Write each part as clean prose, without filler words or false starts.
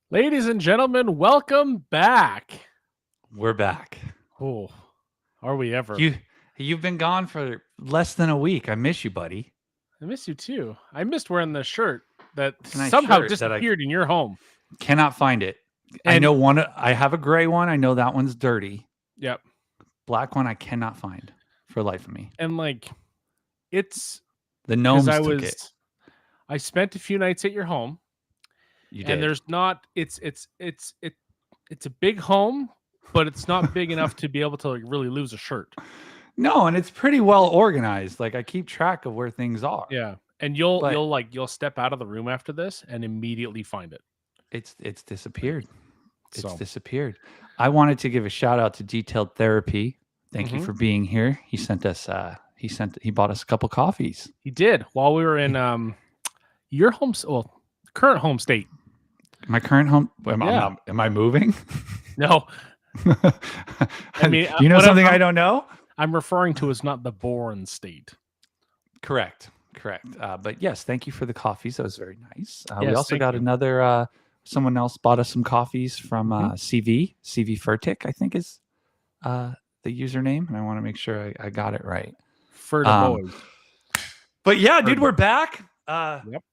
Ladies and gentlemen, welcome back. We're back. Oh, are we ever? You've been gone for less than a week. I miss you, buddy. I miss you too. I missed wearing the shirt that It's a nice somehow shirt that I disappeared in your home. cannot find it. I And know one. I have a gray one. I know that one's dirty. yep. Black one I cannot find for the life of me. And it's The because gnomes took it. I spent a few nights at your home, You and did. there's not. It's a big home, but it's not big enough to be able to really lose a shirt. No, and it's pretty well organized. Like I keep track of where things are. Yeah, and you'll step out of the room after this and immediately find it. It's disappeared. It's So disappeared. I wanted to give a shout out to Detailed Therapy. Thank you for being here. He sent us. He bought us a couple coffees. he did while we were in your home, current home state. My current home. Yeah. Am I moving? No, I mean, you know what something I'm- I don't know? I'm referring to as not the born state. Correct. But yes, thank you for the coffees. That was very nice. We Yes, also thank got you. another. Someone else bought us some coffees from Mhm. CV Furtick, I think is the username, and I want to make sure I got it right. For the boys. But yeah, dude, Furtick. we're back. Yep.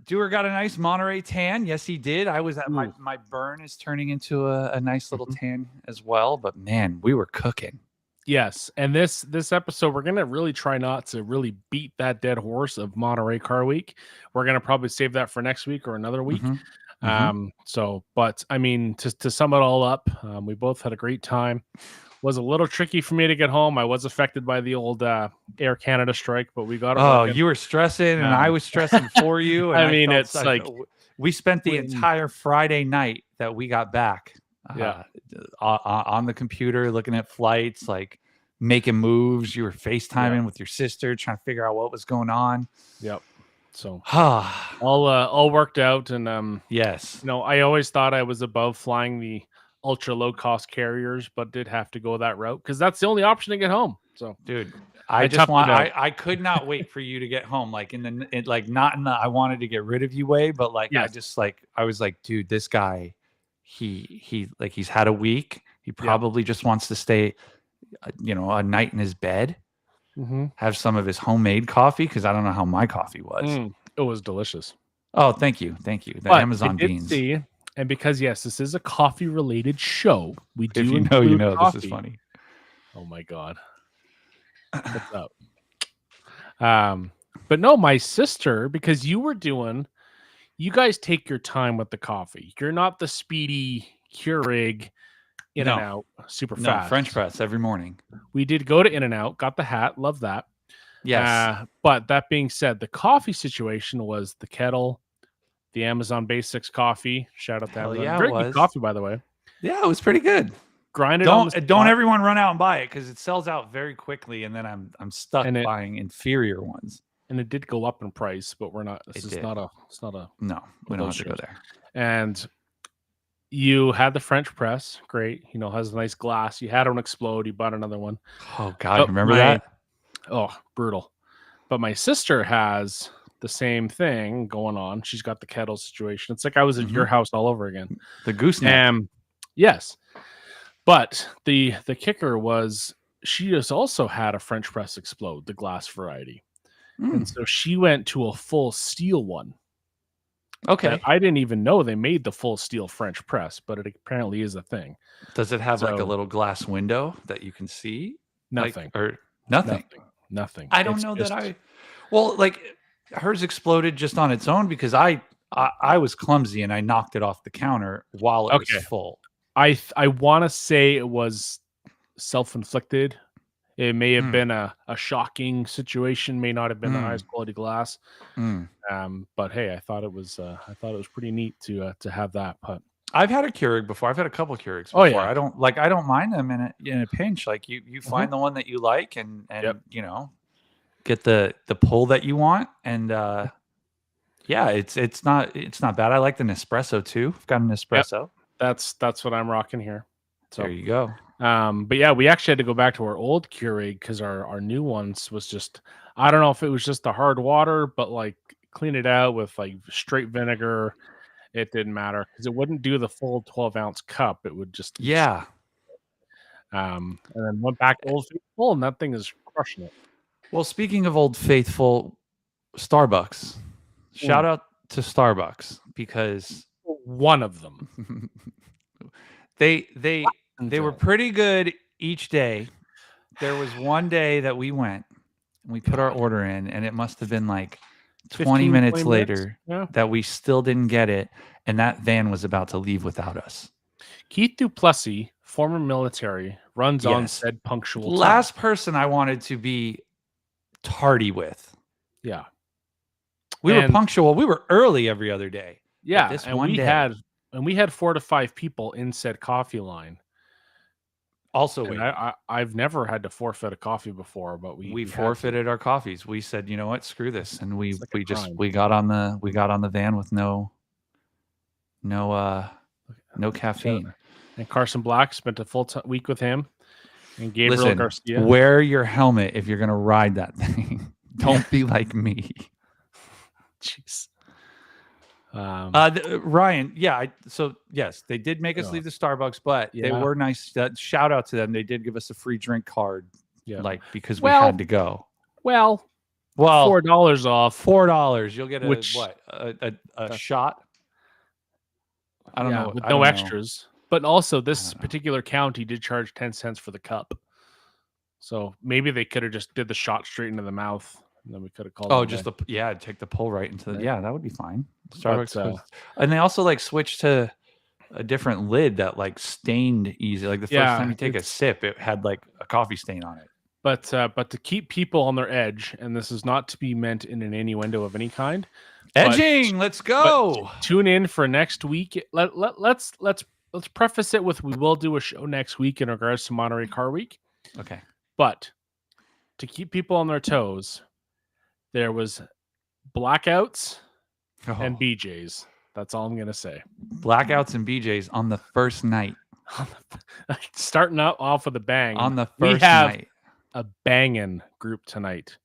Dewar got a nice Monterey tan. Yes, he did. I was at Ooh. my burn is turning into a nice little Mhm. tan as well. But man, we were cooking. Yes, and this episode we're gonna really try not to really beat that dead horse of Monterey Car Week. We're gonna probably save that for next week or another week. But I mean, to sum it all up, we both had a great time. Was a little tricky for me to get home. I was affected by the old Air Canada strike, but we got it. Oh, working. you were stressing, and I was stressing for you. And I mean, felt it's like we spent the when- entire Friday night that we got back, on the computer looking at flights, like making moves. You were FaceTiming with your sister, trying to figure out what was going on. Yep. So Ah, all worked out, and yes. I always thought I was above flying the ultra low cost carriers, but did have to go that route because that's the only option to get home. So, Dude, I toughed it out. I could not wait for you to get home. Like not in the I wanted to get rid of you way, but like Yes. I was like, dude, this guy, he's had a week. He probably just wants to stay, a night in his bed, have some of his homemade coffee because I don't know how my coffee was. It was delicious. Oh, thank you. The But Amazon I did beans. see, and because yes, this is a coffee related show, we do. If you include know. coffee. This is funny. Oh my god, what's up? But no, my sister, because you guys take your time with the coffee. You're not the speedy Keurig in and out super fast. French press every morning. We did go to In and Out, got the hat, love that. Yes. But that being said, the coffee situation was the kettle, the Amazon Basics coffee. Shout out to Hell Amazon. yeah, it Very was. good coffee, by the way. Yeah, it was pretty good. Grinded on the Don't spot. everyone run out and buy it because it sells out very quickly, and then I'm stuck And buying inferior ones. And it did go up in price, but we're not. It's not a. No, we don't have to go there. And you had the French press, great. Has a nice glass. You had one explode. You bought another one. Oh God, remember that? Oh, brutal. But my sister has the same thing going on. She's got the kettle situation. It's like I was at your house all over again. The gooseneck. Yes. But the kicker was she has also had a French press explode, the glass variety. And so she went to a full steel one. Okay. I didn't even know they made the full steel French press, but it apparently is a thing. Does it have like a little glass window that you can see? Nothing. Or nothing. Nothing. I don't know that well, like hers exploded just on its own because I was clumsy and I knocked it off the counter while it was full. I want to say it was self-inflicted. It may have been a shocking situation, may not have been the highest quality glass. But hey, I thought it was pretty neat to have that. But I've had a Keurig before. I've had a couple Keurigs before. Oh, yeah. I don't mind them in a pinch. Like you find the one that you like and get the pull that you want. And yeah, it's not bad. I like the Nespresso too. I've got an Nespresso. Yep. That's what I'm rocking here. So there you go. But yeah, we actually had to go back to our old Keurig because our new ones was just, I don't know if it was just the hard water, but like clean it out with like straight vinegar. It didn't matter because it wouldn't do the full 12-ounce cup. It would just Yeah. and then went back to Old Faithful, and that thing is crushing it. Well, speaking of Old Faithful, Starbucks. Shout out to Starbucks because one of them. they were pretty good each day. There was one day that we went and we put our order in, and it must have been like 20 minutes later that we still didn't get it, and that van was about to leave without us. Keith Duplessis, former military, runs on said punctual time. Last person I wanted to be tardy with. Yeah. We were punctual. We were early every other day. Yeah, we had 4 to 5 people in said coffee line. Also, I've never had to forfeit a coffee before, but we forfeited our coffees. We said, you know what, screw this, and we got on the van with no caffeine. And Carson Black spent a full week with him, and Gabriel Garcia. Wear your helmet if you're gonna ride that thing. Don't be like me. Jeez. Ryan, so yes, they did make us leave the Starbucks, but they were nice. Shout out to them. They did give us a free drink card, because we had to go. Well, $4 off. $4. You'll get a shot. I don't know. With no extras. But also, this particular county did charge 10 cents for the cup. So maybe they could have just did the shot straight into the mouth. And then we could have called take the pull right into the that would be fine. Starbucks and they also switched to a different lid that stained easy. Like the first time you take a sip, it had a coffee stain on it. But to keep people on their edge, and this is not to be meant in an innuendo of any kind. Edging, let's go. Tune in for next week. Let's preface it with we will do a show next week in regards to Monterey Car Week. Okay. But to keep people on their toes, there was blackouts and BJs. That's all I'm going to say. Blackouts and BJs on the first night. Starting off with a bang. On the first night. A banging group tonight.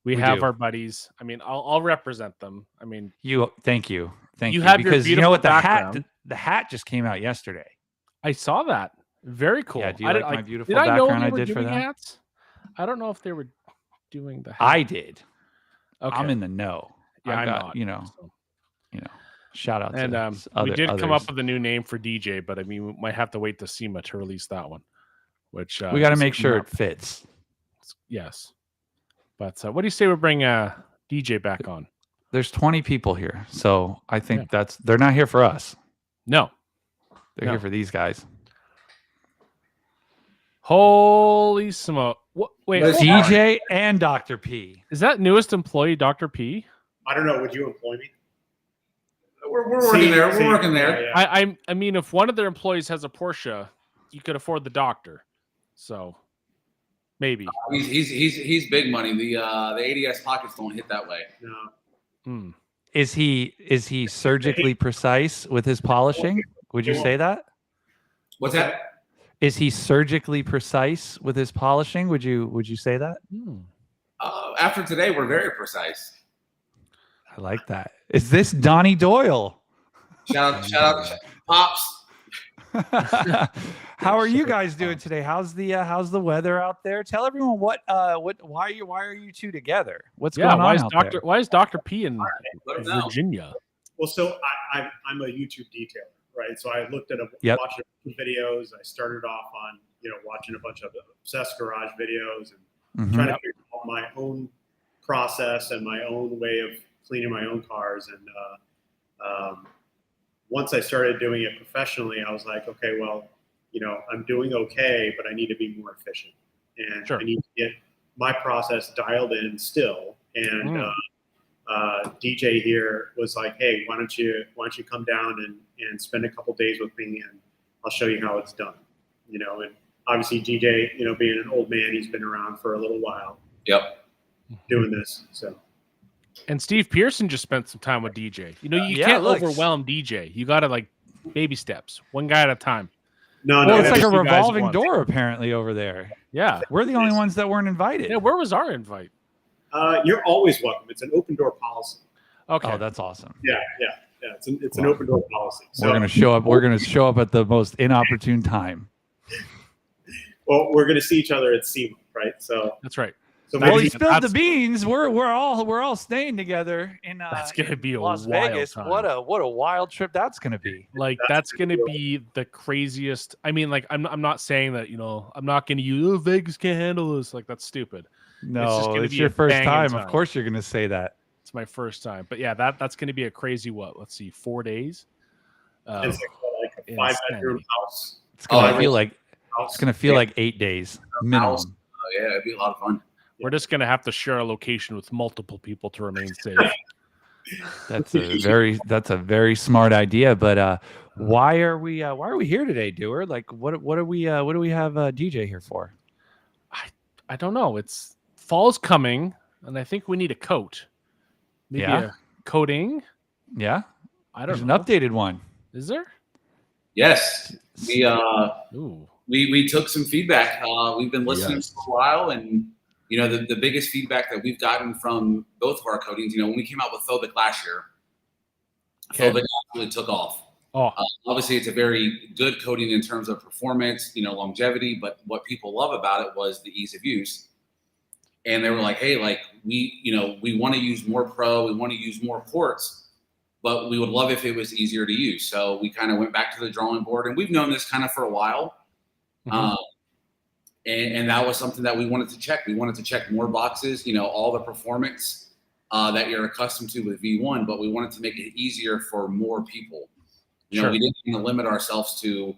We have our buddies. I mean, I'll represent them. I mean, thank you. You have because your you know what, the hat just came out yesterday. I saw that. Very cool. Yeah, do you like my beautiful background I did for them? Hats? I don't know if they were doing the hat. I did. Okay. I'm in the know. Yeah, I'm not. Shout out and to we did others. come up with a new name for DJ, but I mean, we might have to wait to SEMA to release that one. Which we got to make sure it fits. Yes, but what do you say we bring DJ back on? There's 20 people here, so I think they're not here for us. No, they're here for these guys. Holy smoke! Wait, DJ and Dr. P. Is that newest employee Dr. P? I don't know. Would you employ me? We're working there. We're working there. Yeah. I mean, if one of their employees has a Porsche, you could afford the doctor. So maybe he's big money. The ADS pockets don't hit that way. No. Is he surgically precise with his polishing? Would you say that? What's that? Is he surgically precise with his polishing? Would you say that? After today, we're very precise. I like that. Is this Donnie Doyle? Shout out, Pops. How are you guys doing today? How's the weather out there? Tell everyone why are you two together? What's going on out there? Why is Dr. P in Virginia? Well, so I'm a YouTube detailer, right? So I looked at watched a few videos. I started off on watching a bunch of Obsessed Garage videos and trying to figure out my own process and my own way of cleaning my own cars. And once I started doing it professionally, I was like, okay, well, I'm doing okay, but I need to be more efficient, and I need to get my process dialed in still. And DJ here was like, hey, why don't you come down and spend a couple days with me, and I'll show you how it's done. And obviously DJ, being an old man, he's been around for a little while. Yep. Doing this, so. And Steve Pearson just spent some time with DJ. You can't overwhelm DJ. You got to baby steps, one guy at a time. No, it's like a revolving door apparently over there. Yeah, we're the only ones that weren't invited. Yeah, where was our invite? You're always welcome. It's an open door policy. Okay, oh, that's awesome. Yeah. Yeah, it's an open door policy. So we're gonna show up. We're gonna show up at the most inopportune time. well, we're gonna see each other at SEMA, right? So that's right. So well, maybe he spilled the beans. We're all staying together in that's gonna be a Las wild Vegas. time. What a wild trip that's gonna be. Like that's gonna be the craziest. I mean, like I'm not saying that, I'm not gonna use Vegas can't handle this. Like that's stupid. No, it's your first time. Of course you're gonna say that. It's my first time. But yeah, that's gonna be a crazy let's see, 4 days. It's like a 5-bedroom house. It's gonna feel like 8 days minimum. Oh yeah, it'd be a lot of fun. We're just gonna have to share a location with multiple people to remain safe. That's a very smart idea. But why are we here today, Doer? Like what do we have DJ here for? I don't know. It's fall's coming, and I think we need a coat. Maybe a coating. Yeah. I don't know. There's an updated one. Is there? Yes. We took some feedback. We've been listening for a while, and the biggest feedback that we've gotten from both of our coatings, when we came out with Phobic last year, Phobic absolutely took off. Obviously, it's a very good coating in terms of performance, longevity, but what people love about it was the ease of use. And they were like, hey, like we want to use more pro, we want to use more ports, but we would love if it was easier to use. So we kind of went back to the drawing board, and we've known this kind of for a while. Mm-hmm. And that was something that we wanted to check. We wanted to check more boxes, all the performance that you're accustomed to with V1, but we wanted to make it easier for more people. We didn't want to limit ourselves to,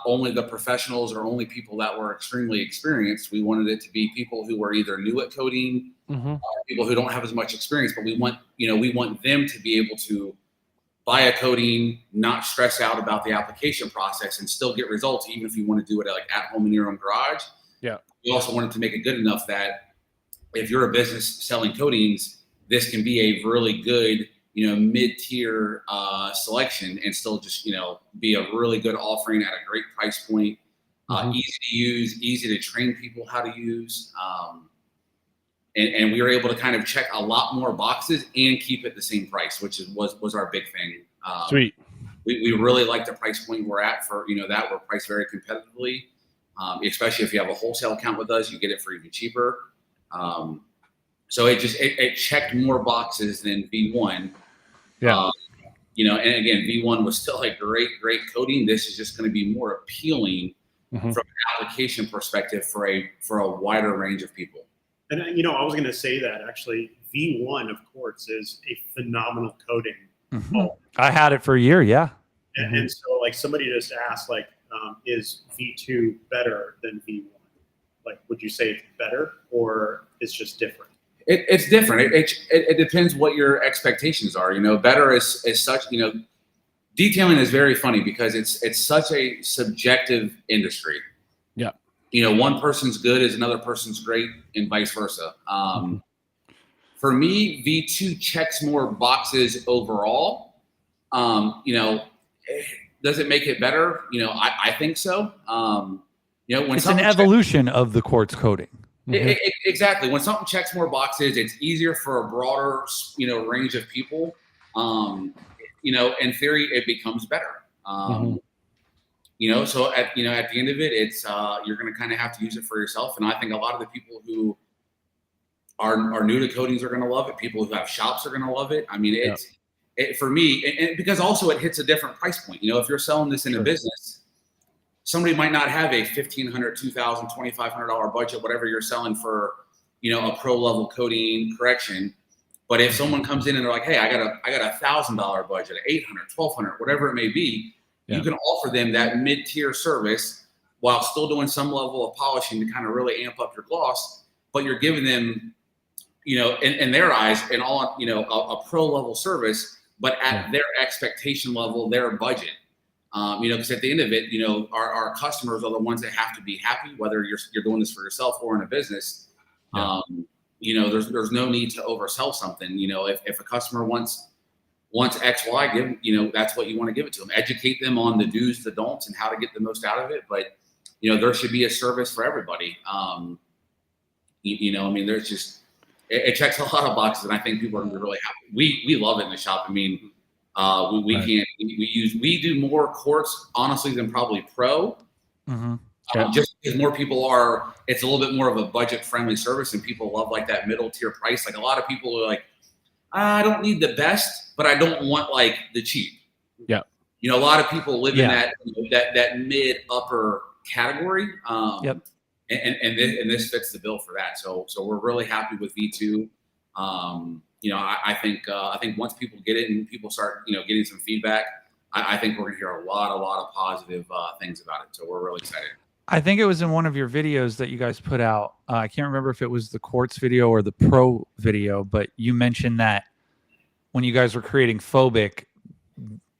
only the professionals or only people that were extremely experienced. We wanted it to be people who were either new at coding, people who don't have as much experience, but we want them to be able to buy a coating, not stress out about the application process, and still get results, even if you want to do it at home in your own garage. Yeah. We also wanted to make it good enough that if you're a business selling coatings, this can be a really good, mid-tier selection, and still just, be a really good offering at a great price point, easy to use, easy to train people how to use. And we were able to kind of check a lot more boxes and keep it the same price, which was our big thing. Sweet. We really like the price point we're at for, that we're priced very competitively. Especially if you have a wholesale account with us, you get it for even cheaper. So it checked more boxes than V1. Yeah. And again, V1 was still a great coating. This is just going to be more appealing from an application perspective for a wider range of people. And I was going to say that actually V1 of quartz is a phenomenal coating. I had it for a year. Yeah. And so like somebody just asked, like, is V2 better than V1? Like, would you say it's better or it's just different? It's different. It depends what your expectations are. Better is such. Detailing is very funny because it's such a subjective industry. Yeah. One person's good is another person's great, and vice versa. For me, V2 checks more boxes overall. Does it make it better? I think so. When it's an evolution of the quartz coating. Exactly. When something checks more boxes, it's easier for a broader, range of people. In theory, it becomes better. So at the end of it, it's you're going to kind of have to use it for yourself. And I think a lot of the people who are new to coatings are going to love it. People who have shops are going to love it. I mean, for me, and because also it hits a different price point. If you're selling this in a business, somebody might not have a $1,500, $2,000, $2,500 budget, whatever you're selling for, a pro level coating correction. But if someone comes in and they're like, hey, I got a $1,000 budget, $800, $1,200, whatever it may be, you can offer them that mid-tier service while still doing some level of polishing to kind of really amp up your gloss. But you're giving them, in their eyes, a pro level service, but at their expectation level, their budget. Because at the end of it, our customers are the ones that have to be happy, whether you're doing this for yourself or in a business. There's no need to oversell something. If a customer wants X, Y, that's what you want to give it to them. Educate them on the do's, the don'ts, and how to get the most out of it. But there should be a service for everybody. There's just it checks a lot of boxes, and I think people are gonna be really happy. We love it in the shop. I mean, we do more quartz honestly than probably pro. Just because more people are, it's a little bit more of a budget friendly service, and people love like that middle tier price. Like a lot of people are like, I don't need the best, but I don't want like the cheap. Yeah. You know, a lot of people live in that mid upper category. And this fits the bill for that. So we're really happy with V2. You know, I think once people get it and people start, you know, getting some feedback, I think we're gonna hear a lot of positive things about it. So we're really excited. I think it was in one of your videos that you guys put out. I can't remember if it was the quartz video or the pro video, but you mentioned that when you guys were creating Phobic,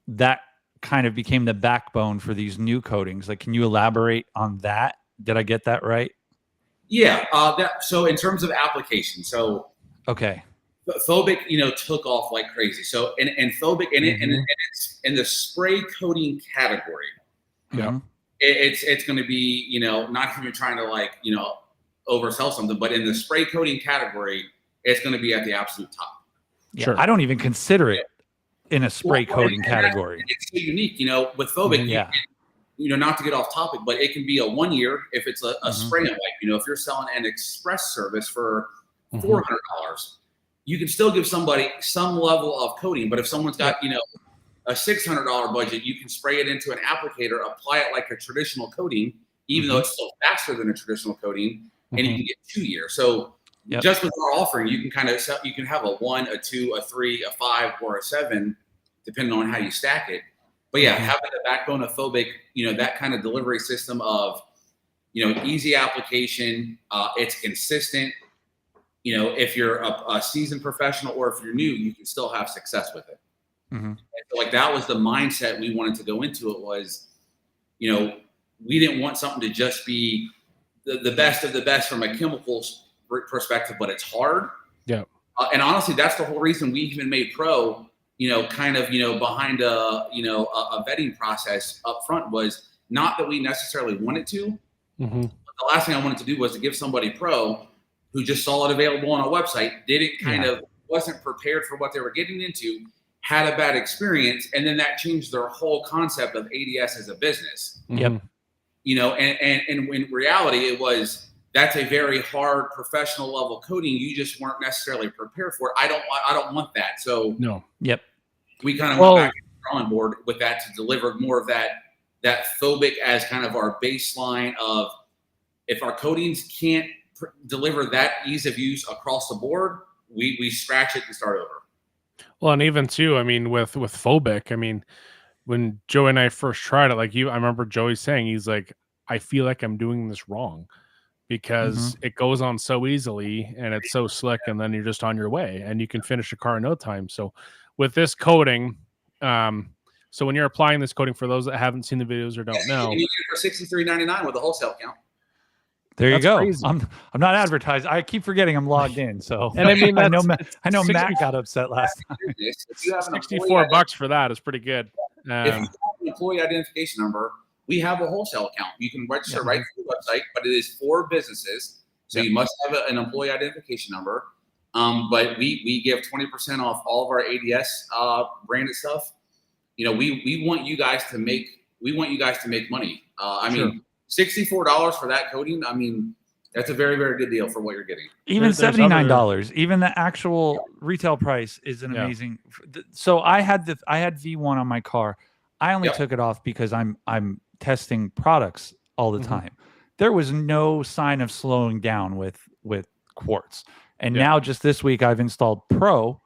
that kind of became the backbone for these new coatings. Like, can you elaborate on that? Did I get that right? Yeah. So in terms of application, okay. Phobic, you know, took off like crazy. So and Phobic and it's in the spray coating category. Yeah. It's going to be, you know, not even trying to like, you know, oversell something, but in the spray coating category, it's going to be at the absolute top. Yeah, sure. I don't even consider it in a spray coating category. It's so unique, you know, with Phobic, you know, not to get off topic, but it can be a 1 year if it's a spray and wipe. You know, if you're selling an express service for $400, you can still give somebody some level of coating. But if someone's got, you know, a $600 budget, you can spray it into an applicator, apply it like a traditional coating, even though it's still faster than a traditional coating, and you can get 2 years. So just with our offering, you can you can have a 1, a 2, a 3, a 5, or a 7, depending on how you stack it. But yeah, having the backbone of Phobic, you know, that kind of delivery system of, you know, easy application, it's consistent. You know, if you're a seasoned professional or if you're new, you can still have success with it. And so, like, that was the mindset we wanted to go into it was, you know, we didn't want something to just be the best of the best from a chemicals perspective, but it's hard. Yeah. And honestly, that's the whole reason we even made pro, you know, kind of, you know, behind a vetting process up front was not that we necessarily wanted to. But the last thing I wanted to do was to give somebody pro who just saw it available on a website, wasn't prepared for what they were getting into, had a bad experience, and then that changed their whole concept of ADS as a business. You know, and in reality, that's a very hard professional level coating. You just weren't necessarily prepared for it. I don't want that. So we kind of went back to the drawing board with that to deliver more of that Phobic as kind of our baseline of, if our coatings can't deliver that ease of use across the board, we scratch it and start over. Well, and even too, I mean, with Phobic, I mean, when Joey and I first tried it, like I remember Joey saying, he's like, I feel like I'm doing this wrong because it goes on so easily and it's so slick, and then you're just on your way and you can finish a car in no time. So with this coating, so when you're applying this coating, for those that haven't seen the videos or don't know, you need it for $63.99 with a wholesale count. There you go. Crazy. I'm not advertised. I keep forgetting I'm logged in. So, and I mean, I know Matt got upset last time. $64 for that is pretty good. If you have an employee identification number, we have a wholesale account. You can register right through the website, but it is for businesses. So you must have an employee identification number. But we give 20% off all of our ADS branded stuff. You know, we want you guys to make money. I mean, $64 for that coating. I mean, that's a very, very good deal for what you're getting. Even $79, even the actual retail price is an amazing. So I had V1 on my car. I only took it off because I'm testing products all the time. There was no sign of slowing down with quartz. And now just this week I've installed Pro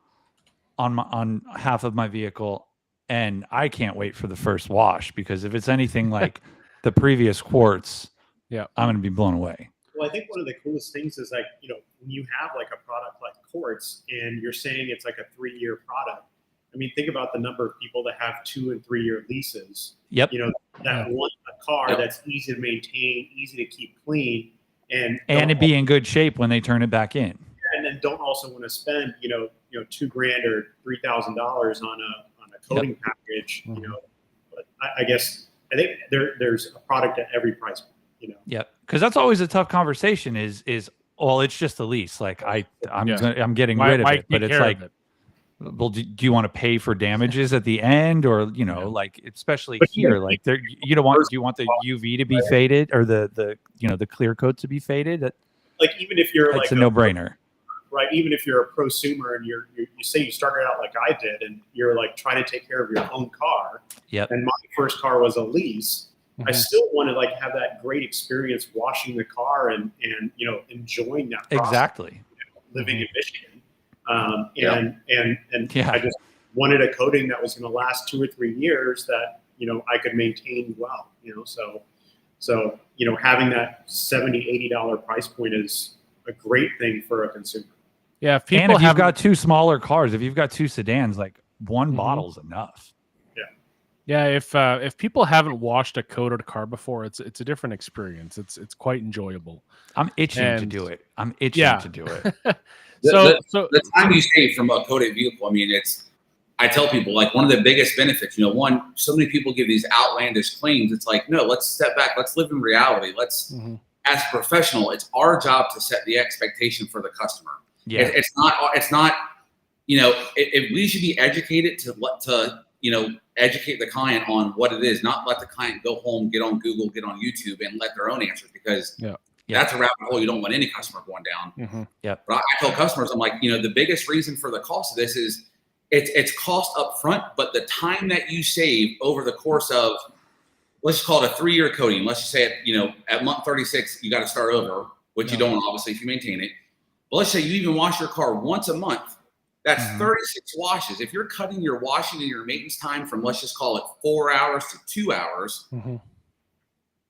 on half of my vehicle, and I can't wait for the first wash, because if it's anything like the previous quartz, I'm going to be blown away. Well, I think one of the coolest things is, like, you know, when you have like a product like quartz and you're saying it's like a 3-year product. I mean, think about the number of people that have 2 and 3 year leases. You know, that want a car that's easy to maintain, easy to keep clean, and it be in good shape when they turn it back in. And then don't also want to spend, you know, $2,000 or $3,000 on a coating package. You know, but I guess I think there's a product at every price point. You know. Yeah, because that's always a tough conversation. Is well, it's just a lease. Like I'm getting rid of it, but it's like, well, do you want to pay for damages at the end, or like especially here, like there, do you want the UV to be faded, or the clear coat to be faded? Like even if you're it's a no-brainer, right? Even if you're a prosumer and you say you started out like I did, and you're like trying to take care of your own car. Yep. And my first car was a lease. I still want to like have that great experience washing the car and enjoying that process, exactly. Living in Michigan. And I just wanted a coating that was going to last 2 or 3 years that, I could maintain well, so having that $70, $80 price point is a great thing for a consumer. Yeah. If you've got 2 smaller cars, if you've got 2 sedans, like one bottle's enough. Yeah. If people haven't washed a coated car before, it's a different experience. It's quite enjoyable. I'm itching to do it. The time you save from a coated vehicle, I mean, I tell people, like, one of the biggest benefits, one, so many people give these outlandish claims. It's like, no, let's step back. Let's live in reality. Let's, as a professional, it's our job to set the expectation for the customer. Yeah. It's not, if we should be educated to educate the client on what it is, not let the client go home, get on Google, get on YouTube and let their own answers, because that's a rabbit hole you don't want any customer going down. But I tell customers, I'm like, the biggest reason for the cost of this is it's cost up front, but the time that you save over the course of, let's just call it a 3-year coating. Let's just say, at month 36, you got to start over, which you don't, obviously, if you maintain it. But let's say you even wash your car once a month. That's 36 washes. If you're cutting your washing and your maintenance time from, let's just call it 4 hours to 2 hours,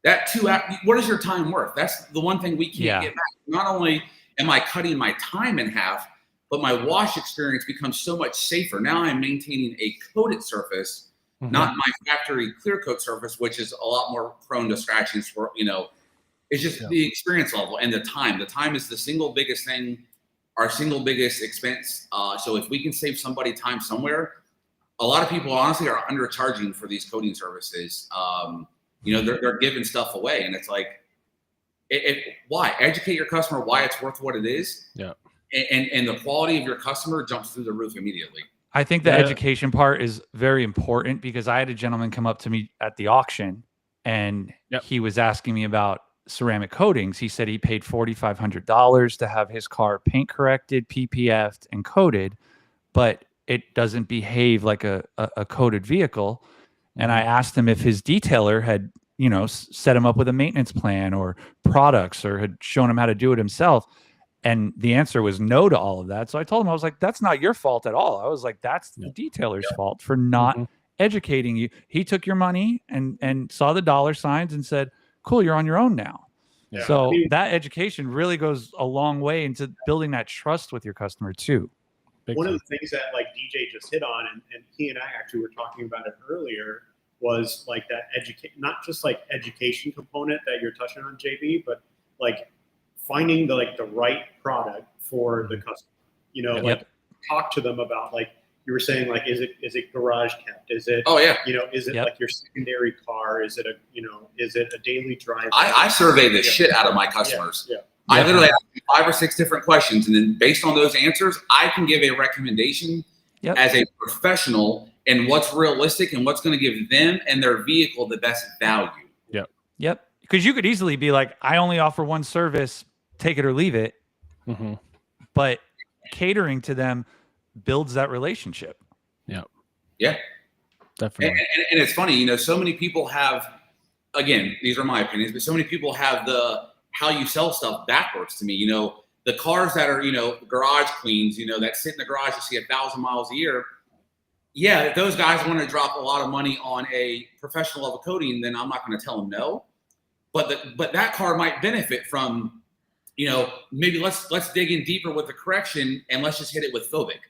that 2 hours, what is your time worth? That's the one thing we can't get back. Not only am I cutting my time in half, but my wash experience becomes so much safer. Now I'm maintaining a coated surface, not my factory clear coat surface, which is a lot more prone to scratchings. It's just the experience level and the time. The time is the single biggest thing, our single biggest expense. So if we can save somebody time somewhere, a lot of people honestly are undercharging for these coating services. They're giving stuff away, and it's like, why? Educate your customer why it's worth what it is. Yeah. And the quality of your customer jumps through the roof immediately. I think the education part is very important, because I had a gentleman come up to me at the auction, and he was asking me about ceramic coatings. He said he paid $4,500 to have his car paint corrected, PPF'd, and coated, but it doesn't behave like a coated vehicle. And I asked him if his detailer had, set him up with a maintenance plan or products, or had shown him how to do it himself. And the answer was no to all of that. So I told him, I was like, that's not your fault at all. I was like, that's the detailer's fault for not educating you. He took your money and saw the dollar signs and said, cool, you're on your own now. Yeah. So that education really goes a long way into building that trust with your customer too. One of the things that like DJ just hit on, and he and I actually were talking about it earlier, was like that not just like education component that you're touching on, JB, but like finding the right product for the customer. Like talk to them about, like you were saying, like is it garage kept? Is it is it like your secondary car? Is it is it a daily driver? I survey the shit out of my customers. I literally ask 5 or 6 different questions, and then based on those answers, I can give a recommendation as a professional and what's realistic and what's going to give them and their vehicle the best value. Yep. Because you could easily be like, I only offer one service, take it or leave it. But catering to them builds that relationship. Yeah, definitely. And it's funny, so many people have, again, these are my opinions, but so many people have the how you sell stuff backwards to me. The cars that are, garage cleans, that sit in the garage, you see 1,000 miles a year. Yeah, if those guys want to drop a lot of money on a professional level coating, then I'm not going to tell them no. But that car might benefit from, maybe let's dig in deeper with the correction and let's just hit it with phobic,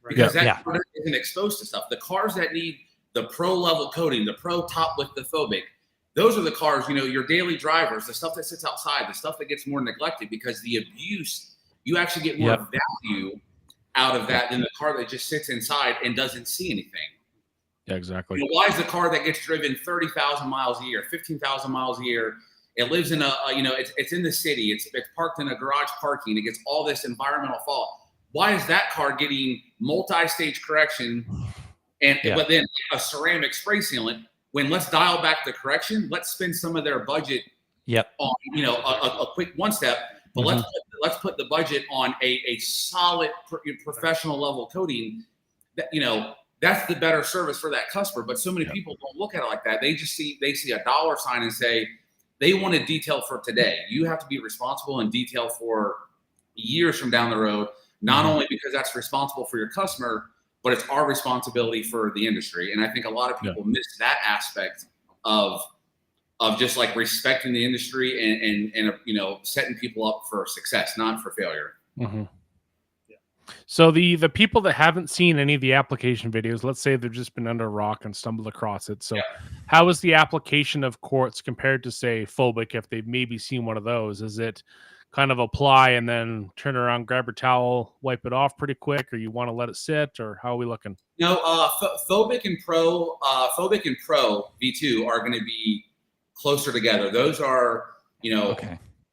because that car isn't exposed to stuff. The cars that need the pro level coating, the pro top with the phobic, those are the cars, your daily drivers, the stuff that sits outside, the stuff that gets more neglected, because the abuse, you actually get more value out of that than the car that just sits inside and doesn't see anything. Yeah, exactly. Why is the car that gets driven 30,000 miles a year, 15,000 miles a year, It lives in it's in the city. It's parked in a garage parking. It gets all this environmental fault. Why is that car getting multi-stage correction but then a ceramic spray sealant? When let's dial back the correction, let's spend some of their budget on a quick one step, but let's put the budget on a solid professional level coating. That that's the better service for that customer. But so many people don't look at it like that. They see a dollar sign and say they want a detail for today. You have to be responsible and detail for years from down the road. Not only because that's responsible for your customer, but it's our responsibility for the industry. And I think a lot of people miss that aspect of just like respecting the industry and setting people up for success, not for failure. Mm-hmm. So the people that haven't seen any of the application videos, let's say they've just been under a rock and stumbled across it. So how is the application of quartz compared to, say, phobic, if they've maybe seen one of those? Is it kind of apply and then turn around, grab your towel, wipe it off pretty quick, or you want to let it sit, or how are we looking? No, phobic and pro V2 are going to be closer together. Those are,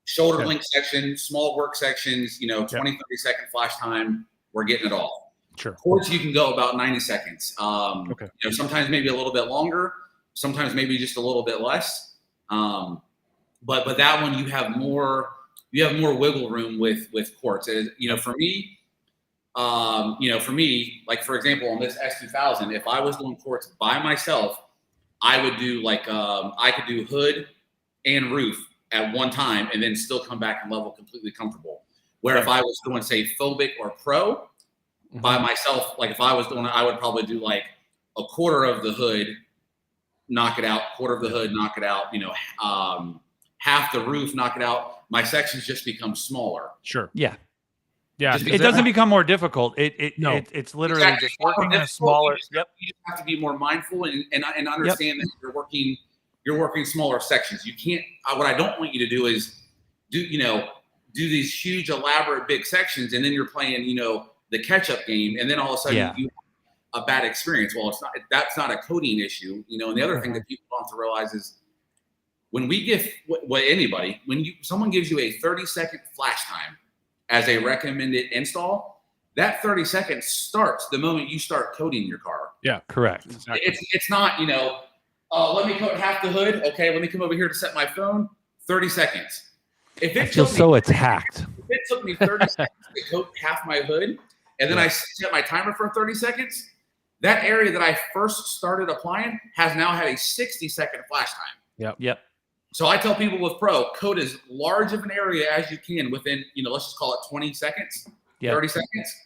shoulder link sections, small work sections, 20, 30 second flash time. We're getting it all. Sure. Quartz, you can go about 90 seconds. Sometimes maybe a little bit longer, sometimes maybe just a little bit less. But that one, you have more wiggle room with quartz. For me, like for example, on this S2000, if I was doing quartz by myself, I would do I could do hood and roof at one time and then still come back and level completely comfortable. Where if I was doing, say, phobic or pro by myself, like if I was doing it, I would probably do like a quarter of the hood, knock it out, quarter of the hood, knock it out, half the roof, knock it out. My sections just become smaller. Sure. Yeah. It doesn't become more difficult. It's literally just working in a smaller. You just have to be more mindful and understand that you're working smaller sections. You can't. What I don't want you to do is do these huge, elaborate, big sections, and then you're playing the catch-up game, and then all of a sudden you have a bad experience. Well, it's not. That's not a coating issue. And the other thing that people don't have to realize is when we give someone gives you a 30-second flash time as a recommended install, that 30 seconds starts the moment you start coating your car. Yeah, correct. Exactly. It's not, let me coat half the hood. Okay, let me come over here to set my phone. 30 seconds. If it I feel so attacked. If it took me 30 seconds to coat half my hood, and then I set my timer for 30 seconds, that area that I first started applying has now had a 60-second flash time. Yep. So I tell people with pro, coat as large of an area as you can within, let's just call it 20 seconds, 30 seconds,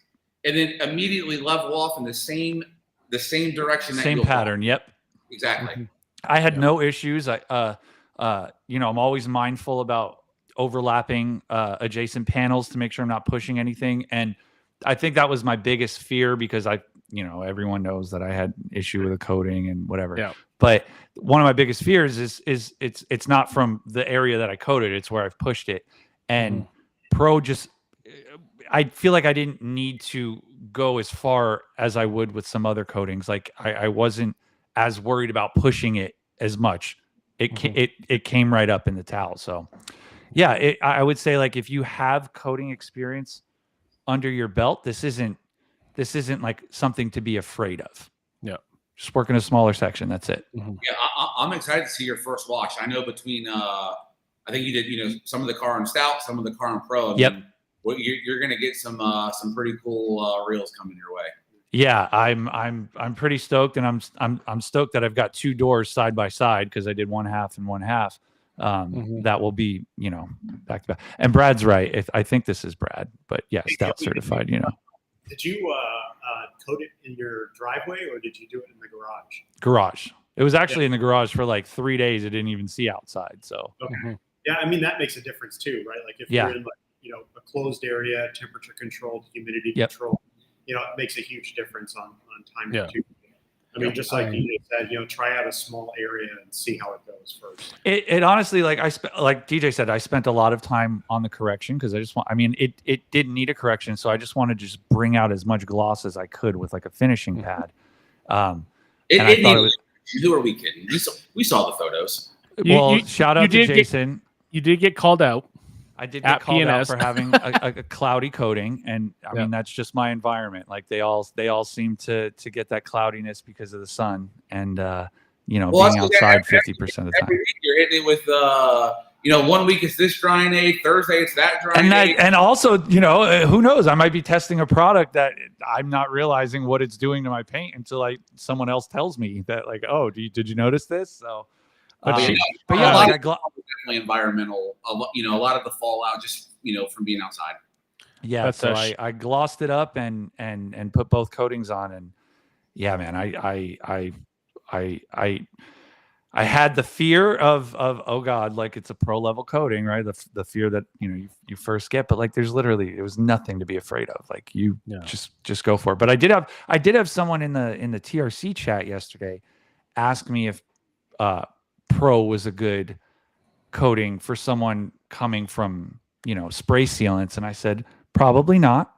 and then immediately level off in the same direction. Same pattern. Yep. Exactly. I had no issues. I'm always mindful about overlapping adjacent panels to make sure I'm not pushing anything. And I think that was my biggest fear because everyone knows that I had issue with the coating and whatever. Yeah. But one of my biggest fears is it's not from the area that I coated. It's where I've pushed it. And pro I feel like I didn't need to go as far as I would with some other coatings. Like I wasn't as worried about pushing it as much. It came right up in the towel. So yeah, I would say like if you have coating experience under your belt, this isn't like something to be afraid of. Yeah. Just work in a smaller section. That's it. Yeah, I'm excited to see your first wash. I know between I think you did some of the car on Stout, some of the car on Pro. You're going to get some pretty cool reels coming your way. Yeah, I'm pretty stoked, and I'm stoked that I've got two doors side by side because I did one half and one half. That will be back to back. And Brad's right. I think this is Brad, but yeah, Stout certified. Did you coat it in your driveway or did you do it in the garage? Garage. It was actually in the garage for like 3 days. I didn't even see outside. So okay. Yeah, I mean that makes a difference too, right? Like if you're in a closed area, temperature controlled, humidity controlled, it makes a huge difference on time too. I mean, just like you said, try out a small area and see how it goes first. It honestly, like DJ said, I spent a lot of time on the correction because it didn't need a correction. So I just wanted to just bring out as much gloss as I could with like a finishing pad. Who are we kidding? We saw the photos. Well, shout out to Jason. You did get called out. I did get called out for having a cloudy coating, and I mean that's just my environment. Like they all seem to get that cloudiness because of the sun, and being outside 50% of the time. Every week you're hitting it with 1 week it's this drying aid, Thursday it's that drying aid. And also, who knows? I might be testing a product that I'm not realizing what it's doing to my paint until someone else tells me that, like, oh, did you notice this? So. Definitely environmental. A lot of the fallout just from being outside. Yeah, so I glossed it up and put both coatings on, and yeah, man, I had the fear of oh god, like it's a pro level coating, right? The fear that you first get, but like it was nothing to be afraid of. Like just go for it. But I did have someone in the TRC chat yesterday ask me if Pro was a good coating for someone coming from spray sealants, and I said probably not,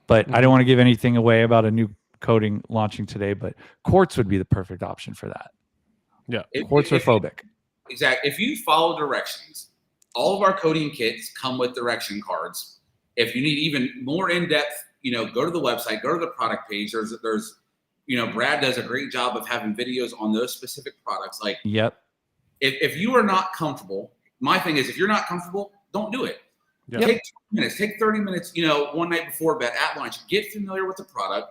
but I don't want to give anything away about a new coating launching today, but quartz would be the perfect option for that. Quartz or phobic. Exactly. If you follow directions, all of our coating kits come with direction cards. If you need even more in-depth, go to the website, go to the product page. There's Brad does a great job of having videos on those specific products. Like, if you are not comfortable, my thing is, if you're not comfortable, don't do it. Take 20 minutes, take 30 minutes, one night before bed at lunch, get familiar with the product.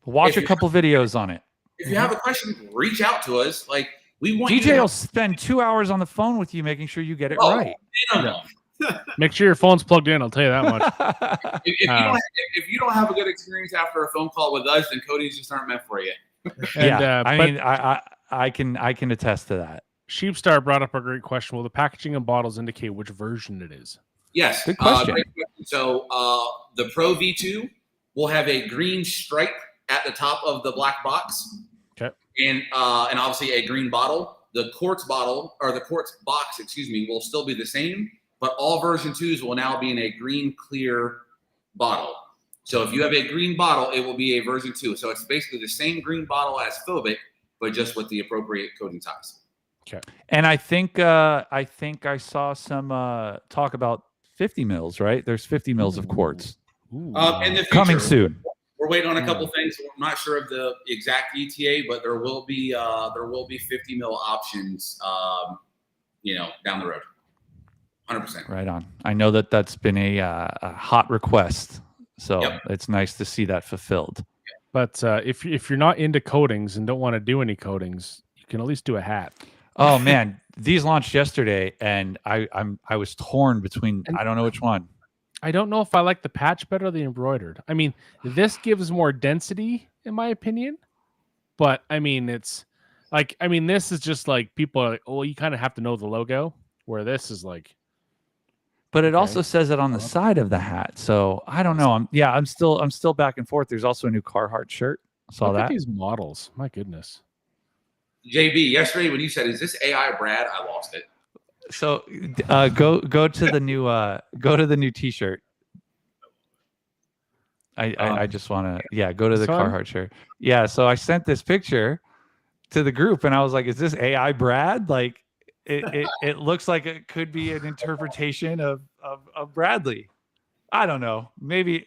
Watch a couple videos on it. If you have a question, reach out to us. Like, we want DJ will spend 2 hours on the phone with you, making sure you get it right. Make sure your phone's plugged in. I'll tell you that much. If you don't have a good experience after a phone call with us, then coatings just aren't meant for you. I can attest to that. Sheepstar brought up a great question. Will the packaging and bottles indicate which version it is? Yes. Good question. Great question. So the Pro V2 will have a green stripe at the top of the black box. Okay. And obviously a green bottle. The quartz bottle, or the quartz box, will still be the same, but all version 2s will now be in a green clear bottle. So if you have a green bottle, it will be a version 2. So it's basically the same green bottle as phobic, but just with the appropriate coating size. Okay. And I think I saw some talk about 50 mils, right? There's 50 mils of quartz. In the future, coming soon. We're waiting on a couple things. I'm not sure of the exact ETA, but there will be 50 mil options, down the road. 100%. Right on. I know that's been a hot request, so it's nice to see that fulfilled. But if you're not into coatings and don't want to do any coatings, you can at least do a hat. Oh man, these launched yesterday, and I was torn between. I don't know which one. I don't know if I like the patch better or the embroidered. I mean, this gives more density, in my opinion. But I mean, it's like, this is just like people are like, oh, you kind of have to know the logo. Where this is like. But it also says it on the side of the hat, so I don't know. I'm still back and forth. There's also a new Carhartt shirt. Saw Look that. at these models. My goodness. JB, yesterday when you said, "Is this AI Brad?" I lost it. So go to the new T-shirt. I just want to go to the Carhartt shirt. Yeah. So I sent this picture to the group, and I was like, "Is this AI Brad?" Like it looks like it could be an interpretation of Bradley. I don't know. Maybe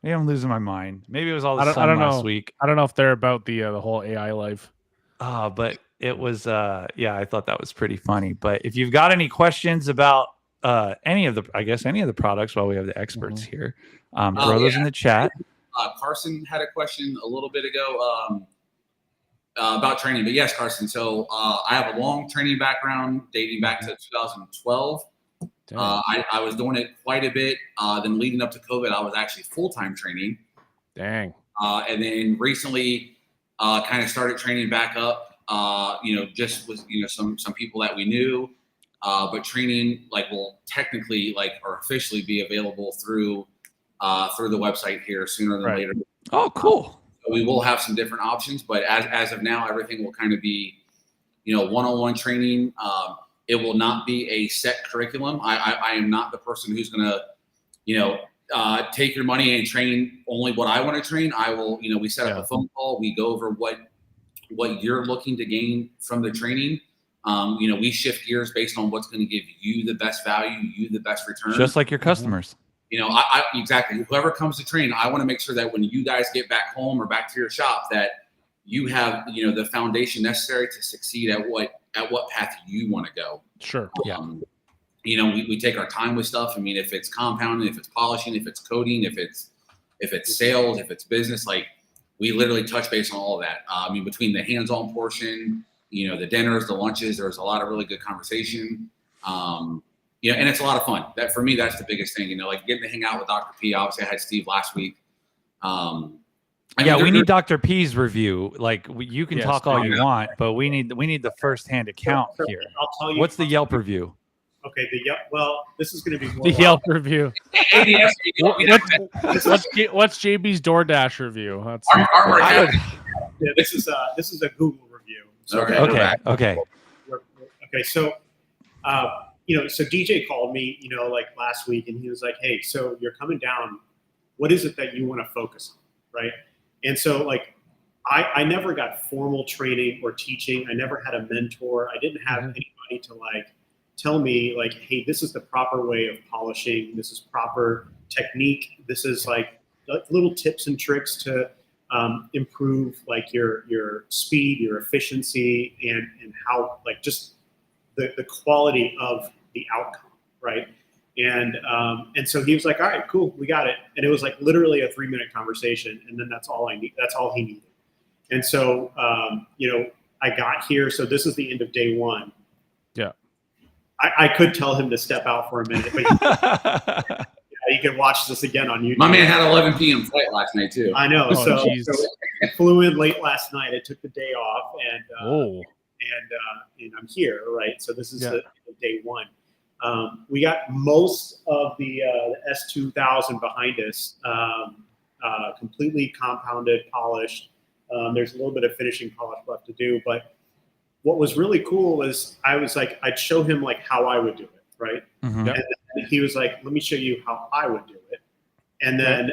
I'm losing my mind. Maybe it was all the sun last week. I don't know if they're about the whole AI life. But it was, I thought that was pretty funny. But if you've got any questions about any of the products, while we have the experts here, throw those in the chat. Carson had a question a little bit ago about training. But yes, Carson. So I have a long training background dating back to 2012. I was doing it quite a bit. Then leading up to COVID, I was actually full-time training. Dang. And then recently kind of started training back up. Just with some people that we knew, but training will technically or officially be available through the website here sooner than later. Oh, cool. So we will have some different options, but as of now, everything will kind of be one-on-one training. It will not be a set curriculum. I am not the person who's going to take your money and train only what I want to train. I will we set up a phone call, we go over what you're looking to gain from the training, We shift gears based on what's going to give you the best value, you the best return. Just like your customers. Exactly. Whoever comes to train, I want to make sure that when you guys get back home or back to your shop, that you have, the foundation necessary to succeed at what path you want to go. Sure. Yeah. We take our time with stuff. I mean, if it's compounding, if it's polishing, if it's coating, if it's sales, if it's business, like we literally touch base on all of that. Between the hands-on portion, the dinners, the lunches, there's a lot of really good conversation. And it's a lot of fun. That for me, that's the biggest thing. Like getting to hang out with Dr. P. Obviously, I had Steve last week. We need Dr. P's review. Like you can talk all you want, but we need the firsthand account here. I'll tell you. What's the Yelp review? Okay, this is going to be more the Yelp review. What's JB's DoorDash review? This is a Google review. So Okay. Okay. So, so DJ called me, like last week, and he was like, "Hey, so you're coming down. What is it that you want to focus on, right?" And so, like, I never got formal training or teaching. I never had a mentor. I didn't have anybody to like tell me like, "Hey, this is the proper way of polishing. This is proper technique. This is like little tips and tricks to improve like your speed, your efficiency, and how like just the quality of the outcome, right?" And so he was like, "All right, cool, we got it." And it was like literally a 3-minute conversation, and then that's all I need. That's all he needed. And so I got here. So this is the end of day 1. Yeah. I could tell him to step out for a minute, but you can watch this again on YouTube. My man had 11 p.m. flight last night too. I know. So I flew in late last night. I took the day off, and I'm here, right? So this is the day 1. We got most of the S2000 behind us, completely compounded, polished. There's a little bit of finishing polish left to do, but what was really cool is I'd show him like how I would do it, right? Mm-hmm. And then he was like, "Let me show you how I would do it." And then,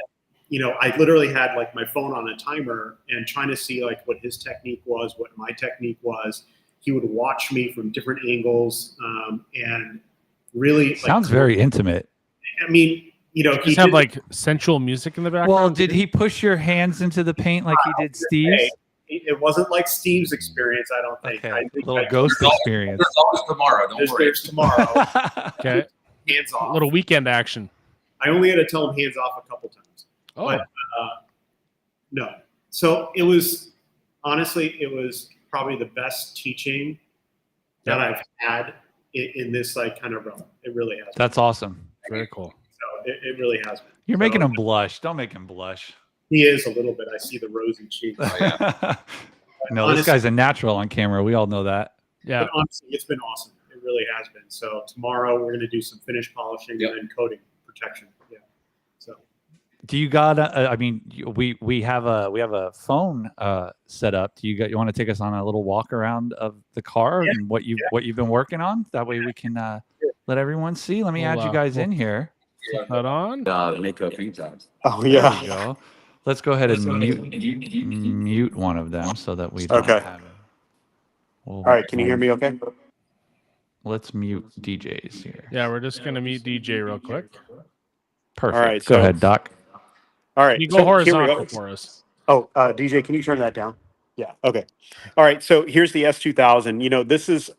I literally had like my phone on a timer and trying to see like what his technique was, what my technique was. He would watch me from different angles, and really sounds very intimate. I mean, just have like sensual music in the background. Well, did he push your hands into the paint like he did Steve's? It wasn't like Steve's experience, I don't think. Okay. I think little ghost experience. There's always tomorrow. Don't worry. There's tomorrow. Okay. Hands off. A little weekend action. I only had to tell him hands off a couple times. Oh. But no. So it was probably the best teaching that I've had in this like kind of realm. It really has. That's awesome. Very cool. So it really has been. You're making him blush. Don't make him blush. He is a little bit. I see the rosy cheeks. No, honestly, this guy's a natural on camera. We all know that. Yeah. But honestly, it's been awesome. It really has been. So tomorrow we're going to do some finish polishing and then coating protection. Yeah. So. Do you got? We have a phone set up. Do you want to take us on a little walk around of the car and what you've been working on? That way we can let everyone see. Let me add you guys in here. Put on. Make a few times. Oh yeah. There we go. Let's go ahead and mute one of them so that we don't have it. All right, can you hear me okay? Let's mute DJs here. Yeah, we're just going to mute DJ real quick. Perfect. All right, go ahead, Doc. All right. You go horizontal for us. Oh, DJ, can you turn that down? Yeah. Okay. All right. So here's the S2000. This is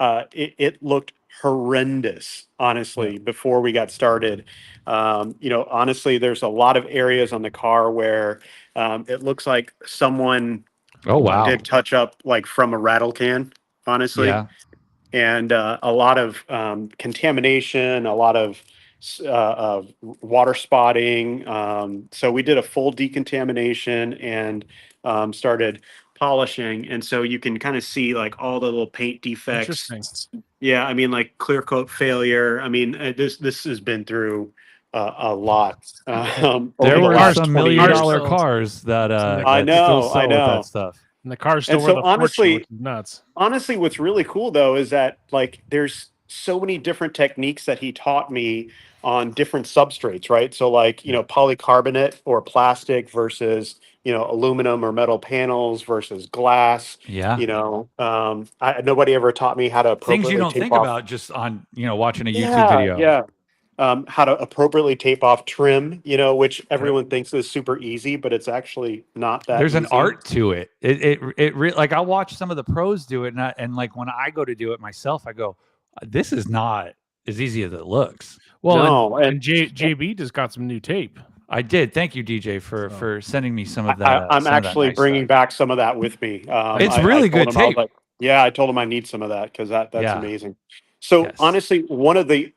it looked horrendous, honestly, before we got started. Honestly, there's a lot of areas on the car where it looks like someone did touch up like from a rattle can, honestly. Yeah. And a lot of contamination, a lot of water spotting. So we did a full decontamination and started polishing. And so you can kind of see like all the little paint defects. Interesting. Yeah, I mean, like clear coat failure. I mean, this has been through a lot. There were some $1 million cars that I know with that stuff. And the car's still worth a fortune, which is nuts. Honestly, what's really cool though is that like there's so many different techniques that he taught me on different substrates, right? So like, polycarbonate or plastic versus, aluminum or metal panels versus glass. Yeah. Nobody ever taught me how to Things you appropriately don't tape think off. about just on, watching a YouTube Yeah, video. yeah. How to appropriately tape off trim, which everyone thinks is super easy, but it's actually not that There's easy. an art to it. Like I watch some of the pros do it, and like when I go to do it myself, I go, this is not as easy as it looks. Well, No, and JB just got some new tape. I did. Thank you, DJ, for sending me some of that. I'm actually bringing back some of that with me. It's really good him, I was tape. like, yeah, I told him I need some of that because that's Yeah. amazing. So Yes. honestly, one of the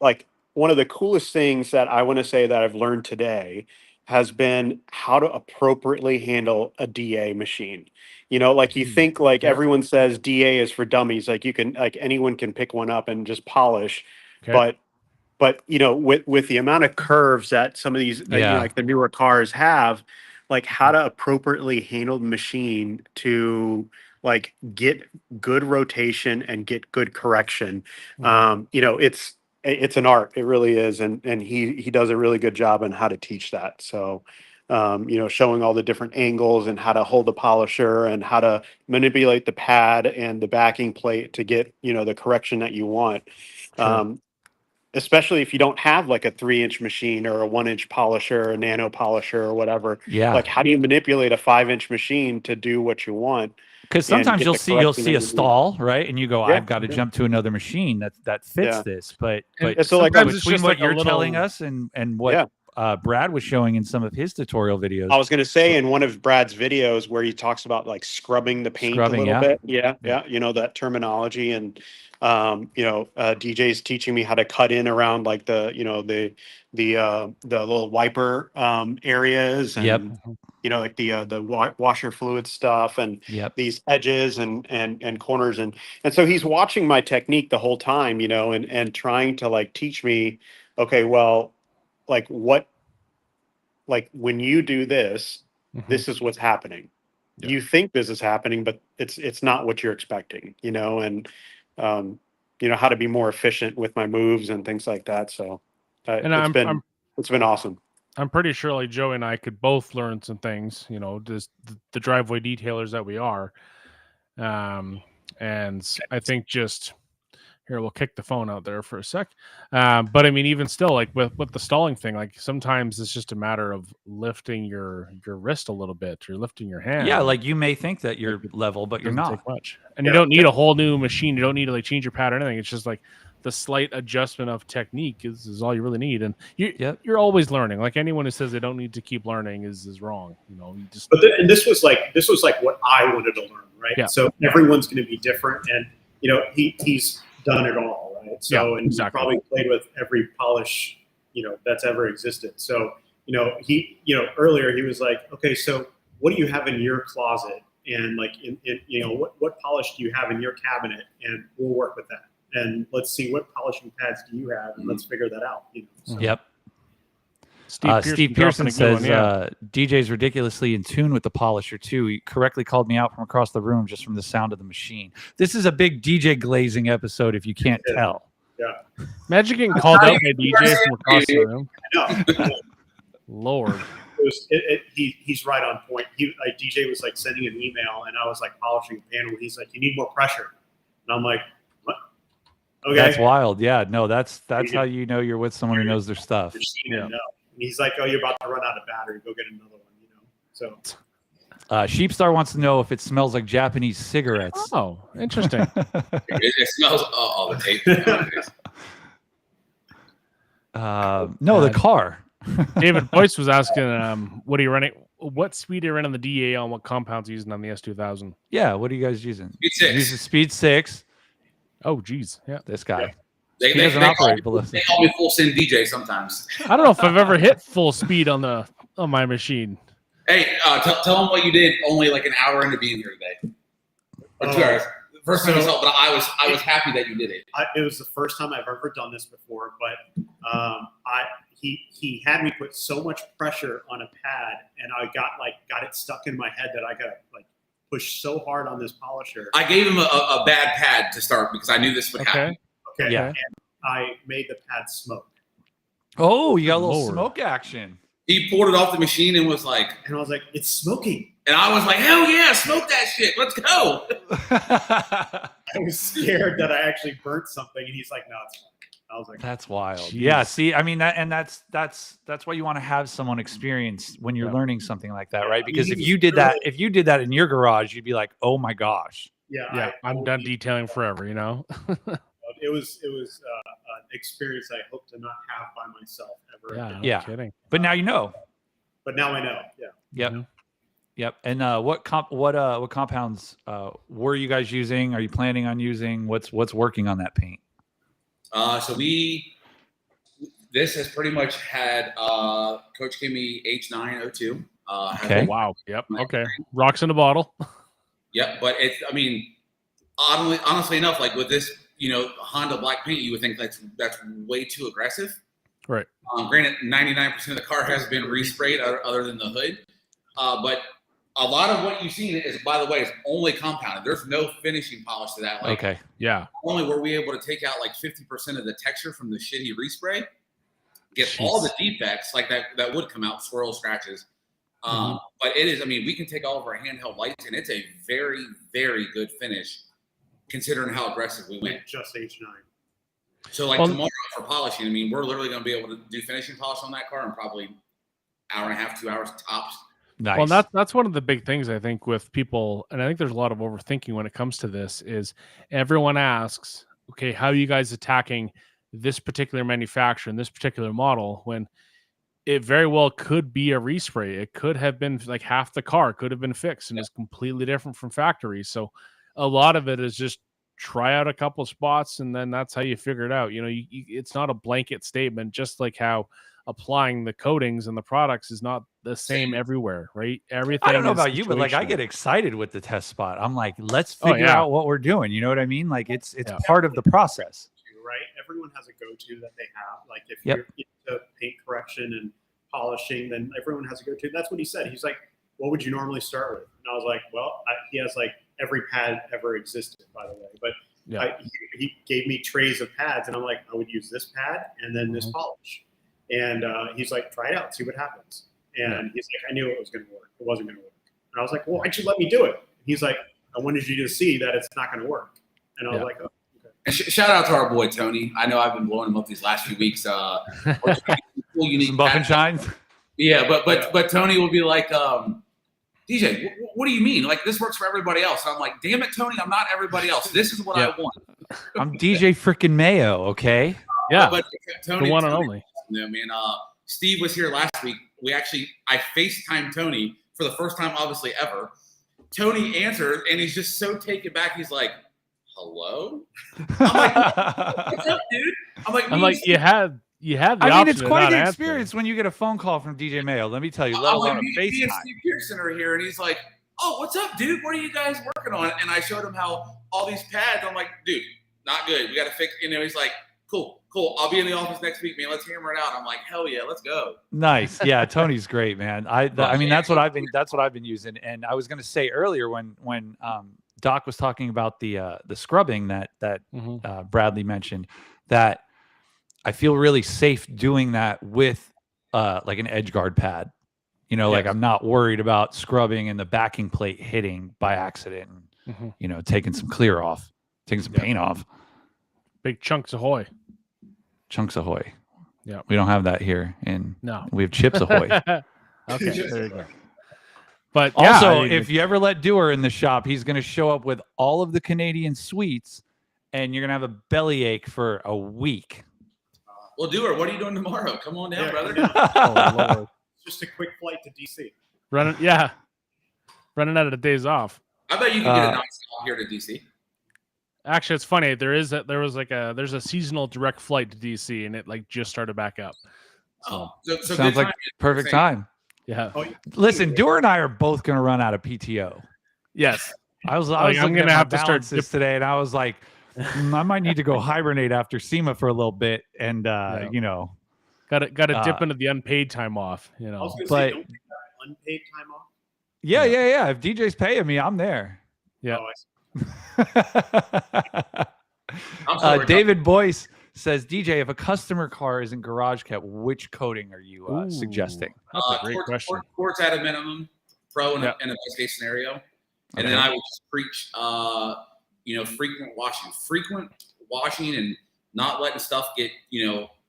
coolest things that I want to say that I've learned today has been how to appropriately handle a DA machine. Like you think like everyone says DA is for dummies, like anyone can pick one up and just polish, Okay. but with the amount of curves that some of these like the newer cars have, like how to appropriately handle the machine to like get good rotation and get good correction. It's an art. It really is, and he does a really good job on how to teach that. So showing all the different angles and how to hold the polisher and how to manipulate the pad and the backing plate to get the correction that you want. Sure. Especially if you don't have like a 3-inch machine or a 1-inch polisher or a nano polisher or whatever. Yeah. Like how do you manipulate a 5-inch machine to do what you want? Because sometimes you'll see a stall, right? And you go, I've got to jump to another machine that fits this. But so like between what you're telling us and what Brad was showing in some of his tutorial videos. I was going to say in one of Brad's videos where he talks about like scrubbing the paint a little bit. Yeah. That terminology. And DJ's teaching me how to cut in around like the little wiper areas and like the washer fluid stuff and these edges and corners and so he's watching my technique the whole time, and trying to like teach me, okay, well, like when you do this, this is what's happening. You think this is happening, but it's not what you're expecting, and how to be more efficient with my moves and things like that. So it's been awesome. I'm pretty sure like Joey and I could both learn some things, just the driveway detailers that we are. And I think just here, we'll kick the phone out there for a sec. But I mean, even still, like with the stalling thing, like sometimes it's just a matter of lifting your wrist a little bit or lifting your hand. Yeah, like you may think that you're level, but you're not. Take much. And you don't need a whole new machine. You don't need to like change your pad or anything. It's just like the slight adjustment of technique is all you really need. And you're always learning. Like anyone who says they don't need to keep learning is wrong. You just. And this was like what I wanted to learn, right? Yeah. So everyone's going to be different, and he's done it all, right? So and he probably played with every polish that's ever existed. So he earlier he was like, okay, so what do you have in your closet, and like in what polish do you have in your cabinet, and we'll work with that, and let's see what polishing pads do you have, and let's figure that out. So. Yep. Steve Pearson says DJ's ridiculously in tune with the polisher too. He correctly called me out from across the room just from the sound of the machine. This is a big DJ glazing episode if you can't tell. Yeah. Imagine getting called out by DJ from across the room. No. Lord. He's right on point. DJ was like sending an email and I was like polishing the panel. He's like, you need more pressure. And I'm like, what? Okay. That's wild. Yeah. No, that's how you know you're with someone who knows their stuff. Yeah. And he's like, oh, you're about to run out of battery. Go get another one, So Sheepstar wants to know if it smells like Japanese cigarettes. Oh, interesting. it smells all the tape. No, the car. David Boyce was asking, what are you running? What speed are you running on the DA on? What compounds are you using on the S2000? Yeah, what are you guys using? Speed 6. Uses Speed 6. Oh, geez. Yeah. This guy. Yeah. He doesn't operate below. They call me full send DJ sometimes. I don't know if I've ever hit full speed on my machine. Hey, tell them what you did only like an hour into being here today. Or 2 hours. First time but I was happy that you did it. It was the first time I've ever done this before, but he had me put so much pressure on a pad, and I got it stuck in my head that I got like push so hard on this polisher. I gave him a bad pad to start because I knew this would happen. Okay. Yeah. And I made the pad smoke. Oh, you got a little Lord. smoke action. He pulled it off the machine and was like, and I was like, it's smoking. and I was like, hell yeah, smoke that shit. Let's go. I was scared that I actually burnt something, and he's like, no, it's fine. I was like, That's wild. Jeez. Yeah. See, I mean, that's why you want to have someone experienced when you're learning something like that, right? Because if you did that in your garage, you'd be like, oh my gosh. yeah, I'm done detailing forever, you know? It was an experience I hope to not have by myself ever. Yeah, again. no kidding. But now you know. But now I know. Yeah. Yep. Mhm. Yep. And what compounds were you guys using? Are you planning on using? What's working on that paint? So this has pretty much had Coach gave me H902. Okay. Wow. Yep. Okay. Rocks in a bottle. Yep. But it's, I mean, honestly enough, like with this, Honda black paint, you would think that's way too aggressive. Right. Granted, 99% of the car has been resprayed other than the hood. But a lot of what you've seen is, by the way, is only compounded. There's no finishing polish to that. Like, Okay. Yeah. only were we able to take out like 50% of the texture from the shitty respray, get Jeez. all the defects like that would come out, swirls, scratches. But it is, I mean, we can take all of our handheld lights, and it's a very, very good finish considering how aggressive we went. Just H9. So like tomorrow for polishing, I mean, we're literally going to be able to do finishing polish on that car in probably hour and a half, 2 hours tops. Nice. Well, that's one of the big things I think with people, and I think there's a lot of overthinking when it comes to this, is everyone asks, okay, how are you guys attacking this particular manufacturer and this particular model, when it very well could be a respray. It could have been like half the car could have been fixed and is completely different from factory. So a lot of it is just try out a couple spots, and then that's how you figure it out. It's not a blanket statement, just like how applying the coatings and the products is not the same everywhere, right? Everything. I don't know about you, but like I get excited with the test spot. I'm like, let's figure out what we're doing. You know what I mean? Like it's part of the process. Right? Everyone has a go-to that they have. Like if you're into paint correction and polishing, then everyone has a go-to. That's what he said. He's like, what would you normally start with? And I was like, well, he has like every pad ever existed, by the way. But he gave me trays of pads, and I'm like, I would use this pad and then this polish. And he's like, try it out, see what happens. And he's like, I knew it was going to work. It wasn't going to work. And I was like, well, why'd you let me do it? He's like, I wanted you to see that it's not going to work. And I was like, oh, okay. And shout out to our boy, Tony. I know I've been blowing him up these last few weeks. Cool, unique Some buff and shines. Yeah, but Tony will be like, DJ, what do you mean? Like, this works for everybody else. And I'm like, damn it, Tony, I'm not everybody else. This is what I want. I'm DJ freaking Mayo, okay? Yeah, but Tony, the one and only. I mean, Steve was here last week. I FaceTimed Tony for the first time, obviously, ever. Tony answered, and he's just so taken back. He's like, hello? I'm like, what's up, dude? I'm like, you had the option. I mean, it's quite an answer. experience when you get a phone call from DJ Mayo. Let me tell you, let alone a FaceTime. Steve Pearson are here, and he's like, oh, what's up, dude? What are you guys working on? And I showed him how all these pads, I'm like, dude, not good. We got to fix, he's like, cool. I'll be in the office next week, man. Let's hammer it out. I'm like, hell yeah, let's go. Nice. Yeah, Tony's great, man. I mean, that's what I've been using. And I was going to say earlier when Doc was talking about the scrubbing that Bradley mentioned, that I feel really safe doing that with like an edge guard pad. Like I'm not worried about scrubbing and the backing plate hitting by accident and taking some clear off, taking some paint off. Big chunks ahoy. Chunks ahoy. Yeah. We don't have that here. And no, we have chips ahoy. Okay. There you go. But also, if you ever let Dewar in the shop, he's going to show up with all of the Canadian sweets, and you're going to have a bellyache for a week. Well, Dewar, what are you doing tomorrow? Come on down, brother. Oh, Lord. Just a quick flight to DC. Running out of the days off. I bet you can get a nice call here to DC. Actually, it's funny. There's a seasonal direct flight to DC, and it like just started back up. So sounds like perfect time. Yeah. Oh, listen, Dewar and I are both going to run out of PTO. Yes. I was I'm looking gonna at have my to start balances today, and I was like, I might need to go hibernate after SEMA for a little bit, and got to dip into the unpaid time off. I was gonna but say, don't take that unpaid time off. Yeah. If DJ's paying me, I'm there. Yeah. Oh, David Boyce says, DJ, if a customer car isn't garage kept, which coating are you suggesting? That's a great question. Quartz at a minimum, pro in a best case scenario. And then I would just preach, frequent washing and not letting stuff get,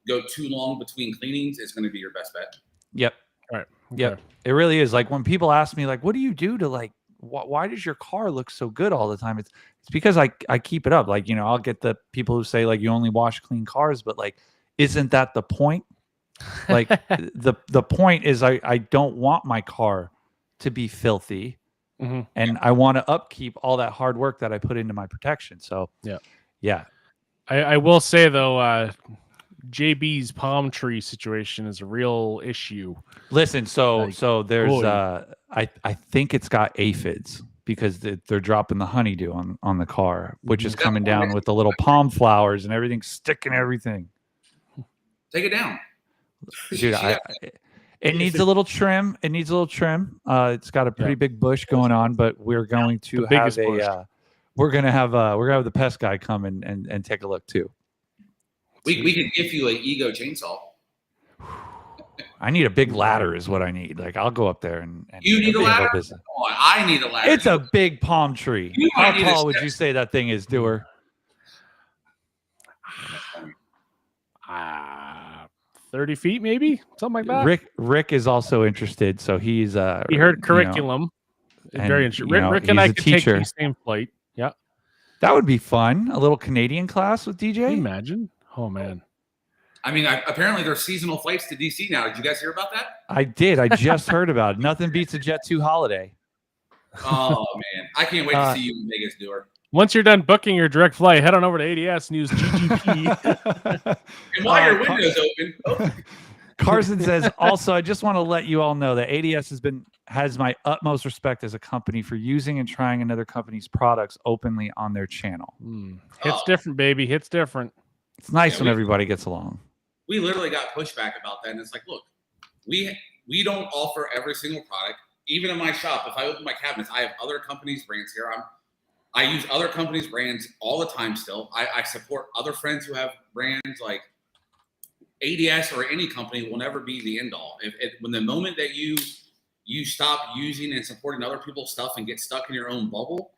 go too long between cleanings is going to be your best bet. Yep. All right. Okay. Yep. It really is. Like when people ask me, like, what do you do to like, why does your car look so good all the time? It's because I keep it up. Like, I'll get the people who say like, you only wash clean cars, but like, isn't that the point? Like the point is I don't want my car to be filthy. Mm-hmm. And I want to upkeep all that hard work that I put into my protection. So yeah. I will say though, JB's palm tree situation is a real issue. Listen, so there's I think it's got aphids because they're dropping the honeydew on the car, which is coming down with the little palm flowers and everything sticking everything. Take it down, dude. It needs a little trim. It's got a pretty big bush going on, but we're going to have we're gonna have the pest guy come and take a look too. We can give you an Ego chainsaw. I need a big ladder is what I need. Like I'll go up there and you need a ladder? Oh, I need a ladder. It's a big palm tree. How tall would you say that thing is, Doer? 30 feet, maybe something like that. Rick is also interested, so he's he heard curriculum. Very interesting. Rick and I could take the same flight. Yeah, that would be fun. A little Canadian class with DJ. Can you imagine? Oh man. I mean, apparently there's seasonal flights to DC now. Did you guys hear about that? I did. I just heard about it. Nothing beats a Jet2 holiday. Oh man, I can't wait to see you in Vegas, Doer. Once you're done booking your direct flight, head on over to ADS News GGP. And while your window's open. Carson says, also, I just want to let you all know that ADS has my utmost respect as a company for using and trying another company's products openly on their channel. It's different, baby. It's different. It's nice when everybody gets along. We literally got pushback about that, and it's like, look, we don't offer every single product. Even in my shop, if I open my cabinets, I have other companies' brands here. I use other companies' brands all the time still. I support other friends who have brands. Like ADS or any company will never be the end all. When the moment that you stop using and supporting other people's stuff and get stuck in your own bubble,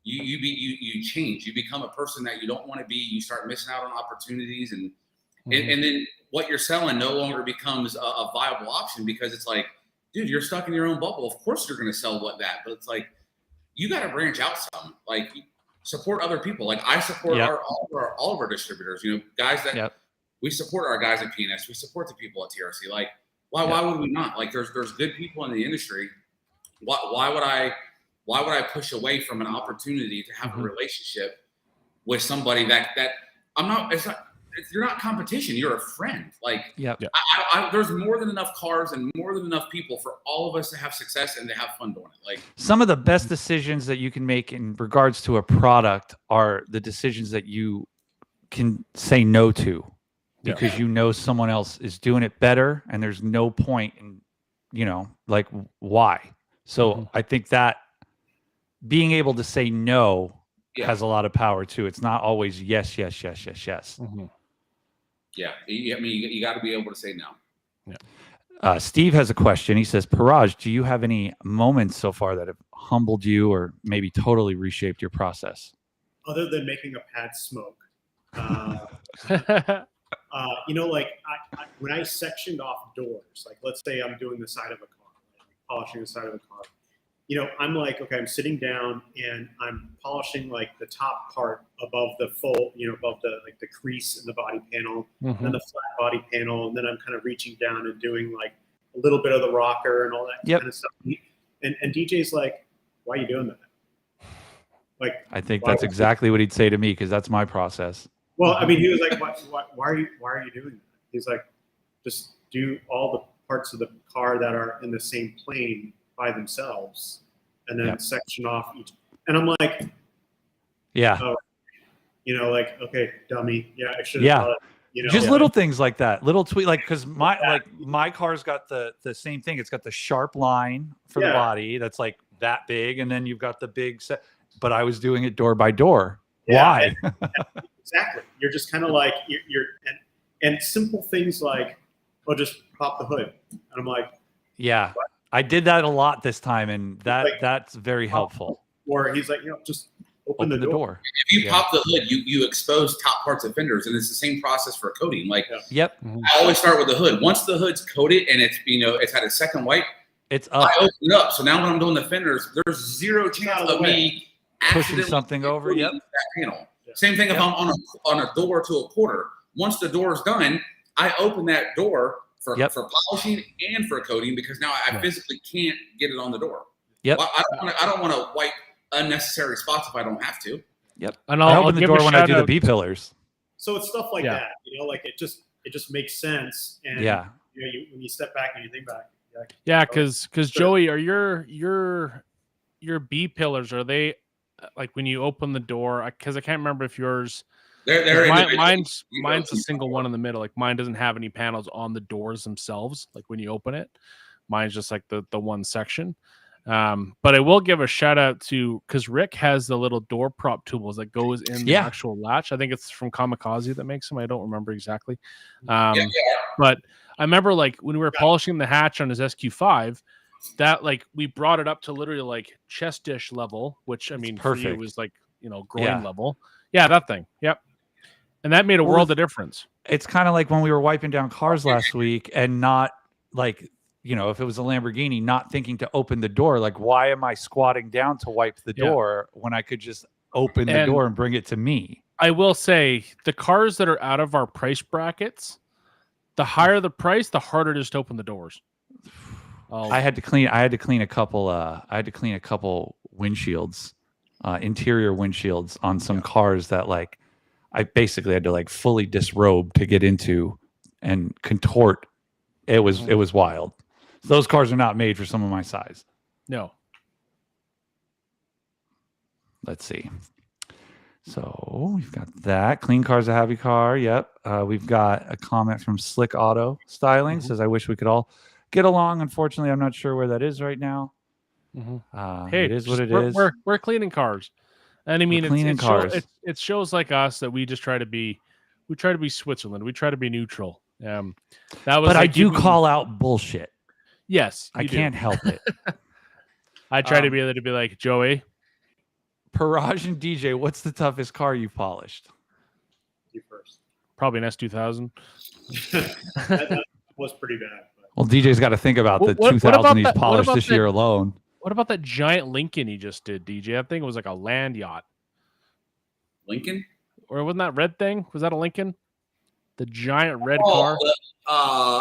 you change. You become a person that you don't want to be. You start missing out on opportunities, and then what you're selling no longer becomes a viable option because it's like, dude, you're stuck in your own bubble. Of course you're going to sell that, but it's like you got to branch out some. Like support other people. Like I support all of our distributors. Guys that we support our guys at PNS. We support the people at TRC. Like why would we not? Like there's good people in the industry. Why would I push away from an opportunity to have a relationship with somebody that I'm not? You're not competition. You're a friend. Like there's more than enough cars and more than enough people for all of us to have success and to have fun doing it. Like some of the best decisions that you can make in regards to a product are the decisions that you can say no to because someone else is doing it better and there's no point in, like why. So I think that being able to say no has a lot of power too. It's not always yes. Yeah, I mean, you got to be able to say no. Yeah. Steve has a question. He says, Paraj, do you have any moments so far that have humbled you or maybe totally reshaped your process? Other than making a pad smoke. When I sectioned off doors, like let's say I'm doing the side of a car, polishing the side of the car. I'm like, okay, I'm sitting down and I'm polishing like the top part above the fold, above the crease in the body panel, and then the flat body panel, and then I'm kind of reaching down and doing like a little bit of the rocker and all that kind of stuff. And DJ's like, why are you doing that? Like, I think that's exactly what he'd say to me because that's my process. Well, I mean, he was like, why are you doing that? He's like, just do all the parts of the car that are in the same plane by themselves and then section off each. And I'm like, okay, dummy. Yeah, I should have thought it, just little things like that, little tweak, like, cause my car's got the same thing. It's got the sharp line for the body. That's like that big. And then you've got the big set, but I was doing it door by door. Why? Exactly. You're just kind of like and simple things like, oh, just pop the hood. And I'm like, yeah, what? I did that a lot this time, and Like, that's very helpful. Or he's like, just open the door. If you pop the hood, you expose top parts of fenders, and it's the same process for coating. Like, yep. I always start with the hood. Once the hood's coated and it's it's had a second wipe, it's up. I open it up. So now when I'm doing the fenders, there's zero chance of me pushing something over. Yep. That panel. Yeah. Same thing if I'm on a door to a quarter. Once the door is done, I open that door for polishing and for coating because now I physically can't get it on the door. Yep. Well, I don't want to wipe unnecessary spots if I don't have to. Yep. And I open the door when I do the B pillars. So it's stuff like that, like it just makes sense. And when you step back and you think back. Because Joey, are your B pillars, are they like when you open the door? Because I can't remember if yours. Mine's a single one in the middle. Like mine doesn't have any panels on the doors themselves. Like when you open it, mine's just like the one section. But I will give a shout out to because Rick has the little door prop tools that goes in the actual latch. I think it's from Kamikaze that makes them. I don't remember exactly. But I remember like when we were polishing the hatch on his SQ5, that like we brought it up to literally like chest dish level, which I mean for you was like groin level. Yeah, that thing. Yep. And that made a world of difference. It's kind of like when we were wiping down cars last week and not like, if it was a Lamborghini, not thinking to open the door. Like, why am I squatting down to wipe the door when I could just open the door and bring it to me? I will say the cars that are out of our price brackets, the higher the price, the harder it is to open the doors. I had to clean a couple windshields, interior windshields on some cars that like I basically had to like fully disrobe to get into and contort. It was wild. Those cars are not made for someone my size. No. Let's see. So we've got that. Clean car's a happy car. Yep. We've got a comment from Slick Auto Styling. Says, I wish we could all get along. Unfortunately, I'm not sure where that is right now. Hey, it is what it is. We're cleaning cars. And I mean, it shows like us that we just try to be Switzerland. We try to be neutral. But I do call out bullshit. Yes, I can't help it. I try to be able to be like, Joey, Paraj and DJ, what's the toughest car you polished? You first. Probably an S2000. that was pretty bad. But. Well, DJ's got to think about the 2000 he's polished this year alone. What about that giant Lincoln he just did, DJ? I think it was like a land yacht. Lincoln? Or wasn't that red thing? Was that a Lincoln? The giant red car?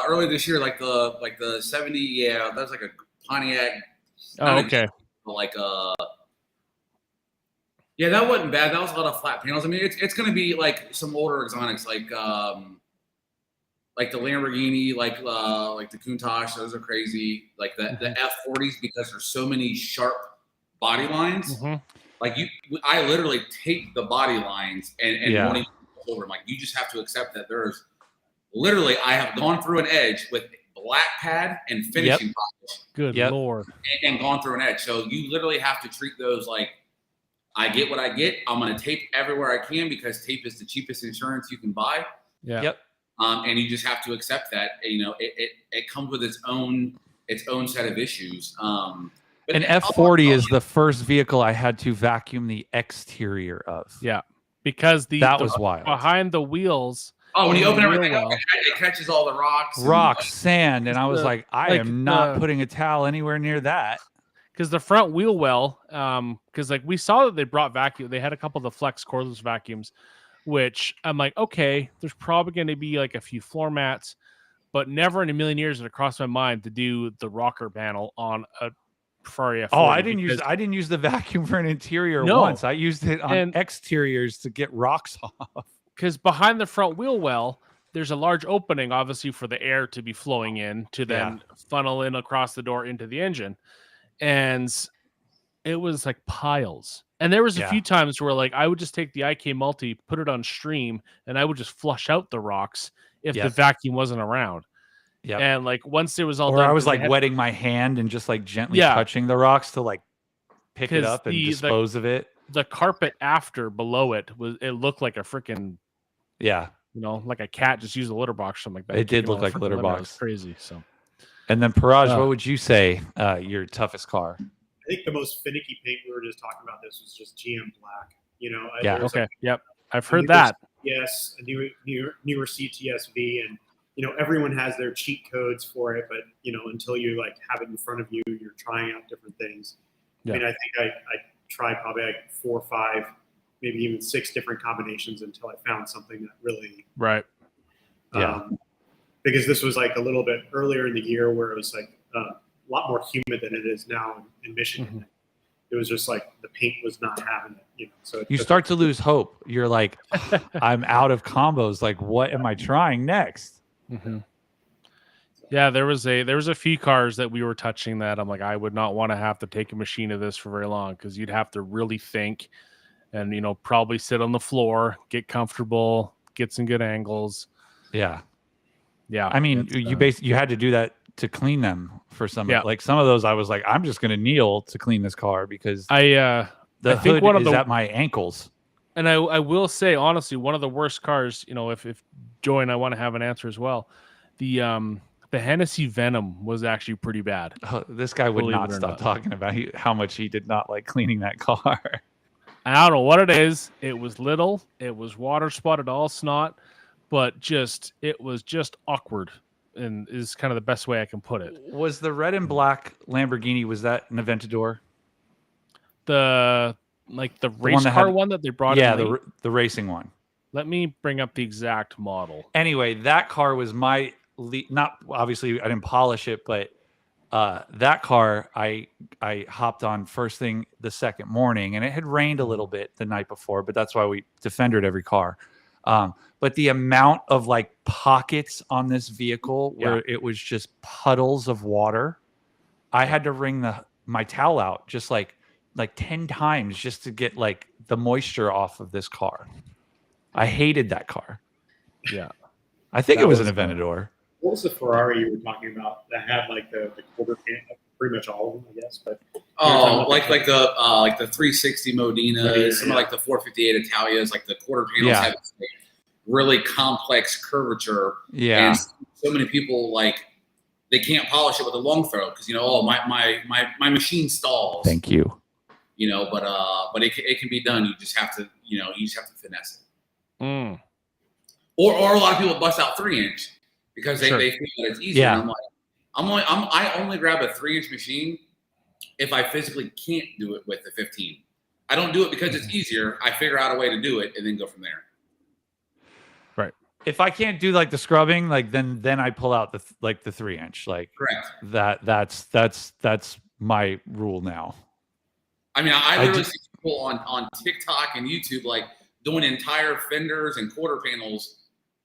Earlier this year, like the 70, that was like a Pontiac. Oh, okay. That wasn't bad. That was a lot of flat panels. I mean, it's going to be like some older exotics, like the Lamborghini, like the Countach. Those are crazy. Like the F40s because there's so many sharp body lines. Like I literally take the body lines and won't even over them. Like you just have to accept that there's literally I have gone through an edge with black pad and finishing polish. Good Lord. And gone through an edge. So you literally have to treat those like I get what I get. I'm going to tape everywhere I can because tape is the cheapest insurance you can buy. Yeah. Yep. And you just have to accept that. It comes with its own set of issues. An F40 is the first vehicle I had to vacuum the exterior of. Yeah, because that was wild. Behind the wheels. Oh, when you open everything up, it catches all the rocks. Sand, and I was like, I am not putting a towel anywhere near that. Because the front wheel well, because like we saw that they brought vacuum. They had a couple of the Flex cordless vacuums, which I'm like, okay, there's probably going to be like a few floor mats, but never in a million years did it cross my mind to do the rocker panel on a Ferrari F40. Oh, I didn't use the vacuum for an interior once. I used it on exteriors to get rocks off. Because behind the front wheel well, there's a large opening, obviously, for the air to be flowing in to then funnel in across the door into the engine. And it was like piles. And there was a few times where like I would just take the IK Multi, put it on stream, and I would just flush out the rocks if the vacuum wasn't around. Yeah. And like once it was all done, I was like wetting my hand and just like gently touching the rocks to like pick it up and dispose of it. the carpet after below it looked like a freaking, like a cat just used a litter box or something like that. It did look like a litter box. It was crazy. So, and then Paraj, what would you say your toughest car? I think the most finicky paint, we were just talking about this, was just GM Black. Okay. Yep. I've heard that. Yes, a newer CTSV, and everyone has their cheat codes for it, but until you have it in front of you, you're trying out different things. I mean, I think I tried probably 4 or 5, maybe even 6 different combinations until I found something that really because this was a little bit earlier in the year where it was a lot more humid than it is now in Michigan. Mm-hmm. It was just the paint was not having it, So you start to lose hope. You're like, I'm out of combos. Like, what am I trying next? Mm-hmm. Yeah, there was a few cars that we were touching that I'm like, I would not want to have to take a machine of this for very long, because you'd have to really think and probably sit on the floor, get comfortable, get some good angles. Yeah. I mean, you had to do that to clean them for some. Like some of those, I was like, I'm just going to kneel to clean this car because the hood is at my ankles. And I will say honestly, one of the worst cars, if Joy and I want to have an answer as well, the Hennessy Venom was actually pretty bad. Oh, this guy would not stop talking about how much he did not like cleaning that car. I don't know what it is. It was little. It was water spotted, all snot, but it was just awkward, and is kind of the best way I can put it. Was the red and black Lamborghini, was that an Aventador? The race car one that they brought in? Yeah, the racing one. Let me bring up the exact model. Anyway, that car was my not obviously I didn't polish it, but that car I hopped on first thing the second morning, and it had rained a little bit the night before, but that's why we defendered every car. But the amount of pockets on this vehicle where it was just puddles of water, I had to wring my towel out just like 10 times just to get the moisture off of this car. I hated that car. Yeah. I think it was an Aventador. What was the Ferrari you were talking about that had the quarter pan? Pretty much all of them, I guess. But the 360 Modena, some of the 458 Italias, the quarter panels have really complex curvature. Yeah. And so many people they can't polish it with a long throw because my machine stalls. Thank you. But it can be done. You just have to finesse it. Mm. Or a lot of people bust out 3-inch because they feel that it's easier. Yeah. And I only grab a 3-inch machine if I physically can't do it with the 15. I don't do it because it's easier. I figure out a way to do it and then go from there. Right. If I can't do the scrubbing, then I pull out the 3-inch. Correct. That's my rule now. I mean, I literally see people on TikTok and YouTube doing entire fenders and quarter panels,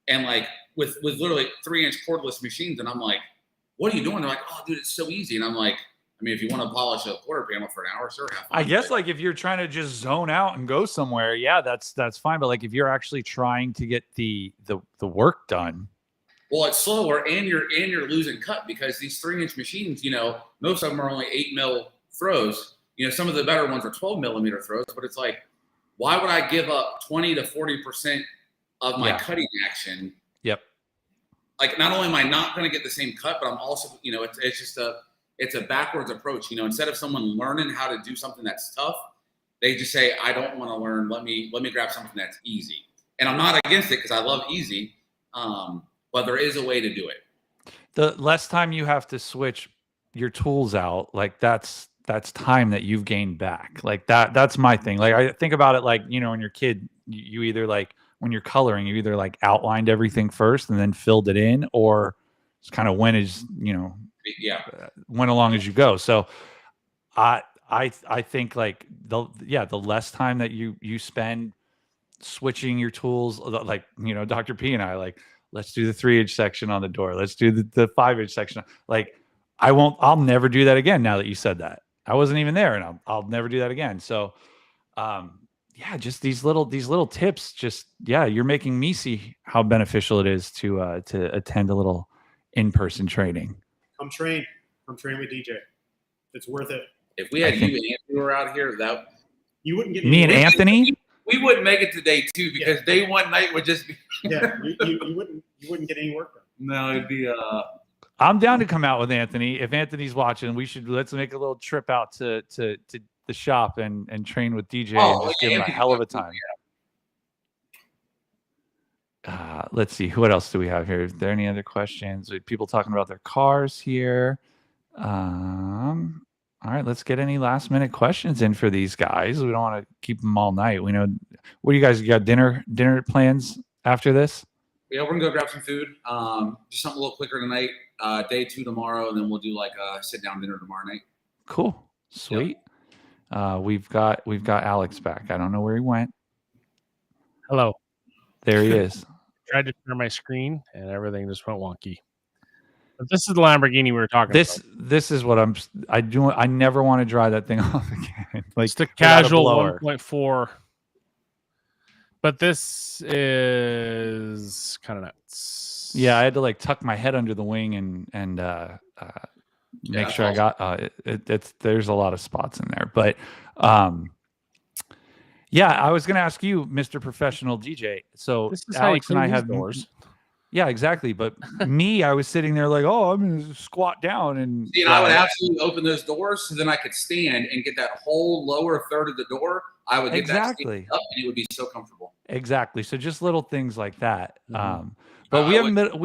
and with literally 3-inch cordless machines, and I'm like, "What are you doing?" They're like, "Oh, dude, it's so easy." And I'm like, I mean, if you want to polish a quarter panel for an hour, sure, have fun. I guess if you're trying to just zone out and go somewhere, that's fine. But if you're actually trying to get the work done, well, it's slower, and you're losing cut because these 3-inch machines, most of them are only 8 mil throws. Some of the better ones are 12 millimeter throws, but it's why would I give up 20 to 40% of my cutting action? Yep. Not only am I not going to get the same cut, but I'm also, it's a backwards approach. Instead of someone learning how to do something that's tough, they just say, I don't want to learn. Let me grab something that's easy. And I'm not against it because I love easy. But there is a way to do it. The less time you have to switch your tools out, that's time that you've gained back. That's my thing. I think about it when you're a kid, you either when you're coloring, you either outlined everything first and then filled it in, or just kind of went along as you go. So I think the less time that you spend switching your tools, Dr. P and I, let's do the 3-inch section on the door. Let's do the 5-inch section. I'll never do that again. Now that you said that, I wasn't even there, and I'll never do that again. So, just these little tips. You're making me see how beneficial it is to attend a little in-person training. Come train with DJ. It's worth it. If we had you and Andrew were out here, You wouldn't get me and Anthony. We wouldn't make it to day 2 because day 1 night would just be. you wouldn't get any work done. No, it'd be I'm down to come out with Anthony. If Anthony's watching, let's make a little trip out to the shop and train with DJ and just give him a hell of a time. Let's see. What else do we have here? Is there any other questions? People talking about their cars here. All right, let's get any last minute questions in for these guys. We don't want to keep them all night. We know. What do you guys got? Dinner plans after this? Yeah, we're gonna go grab some food. Just something a little quicker tonight. Day 2 tomorrow, and then we'll do like a sit down dinner tomorrow night. Cool, sweet. Yep. We've got Alex back. I don't know where he went. Hello. There he is. Tried to share my screen and everything just went wonky. But this is the Lamborghini we were talking about. This is what I do. I never want to dry that thing off again. Like it's the casual 1.4. But this is kind of nuts. Yeah, I had to like tuck my head under the wing and make sure I got there's a lot of spots in there. But yeah, I was going to ask you, Mr. Professional DJ. So Alex and I have doors. Yeah, exactly. But me, I was sitting there like, oh, I'm going to squat down and. See, and I would absolutely open those doors so then I could stand and get that whole lower third of the door. I would get that up and it would be so comfortable. Exactly. So just little things like that. Mm-hmm. But we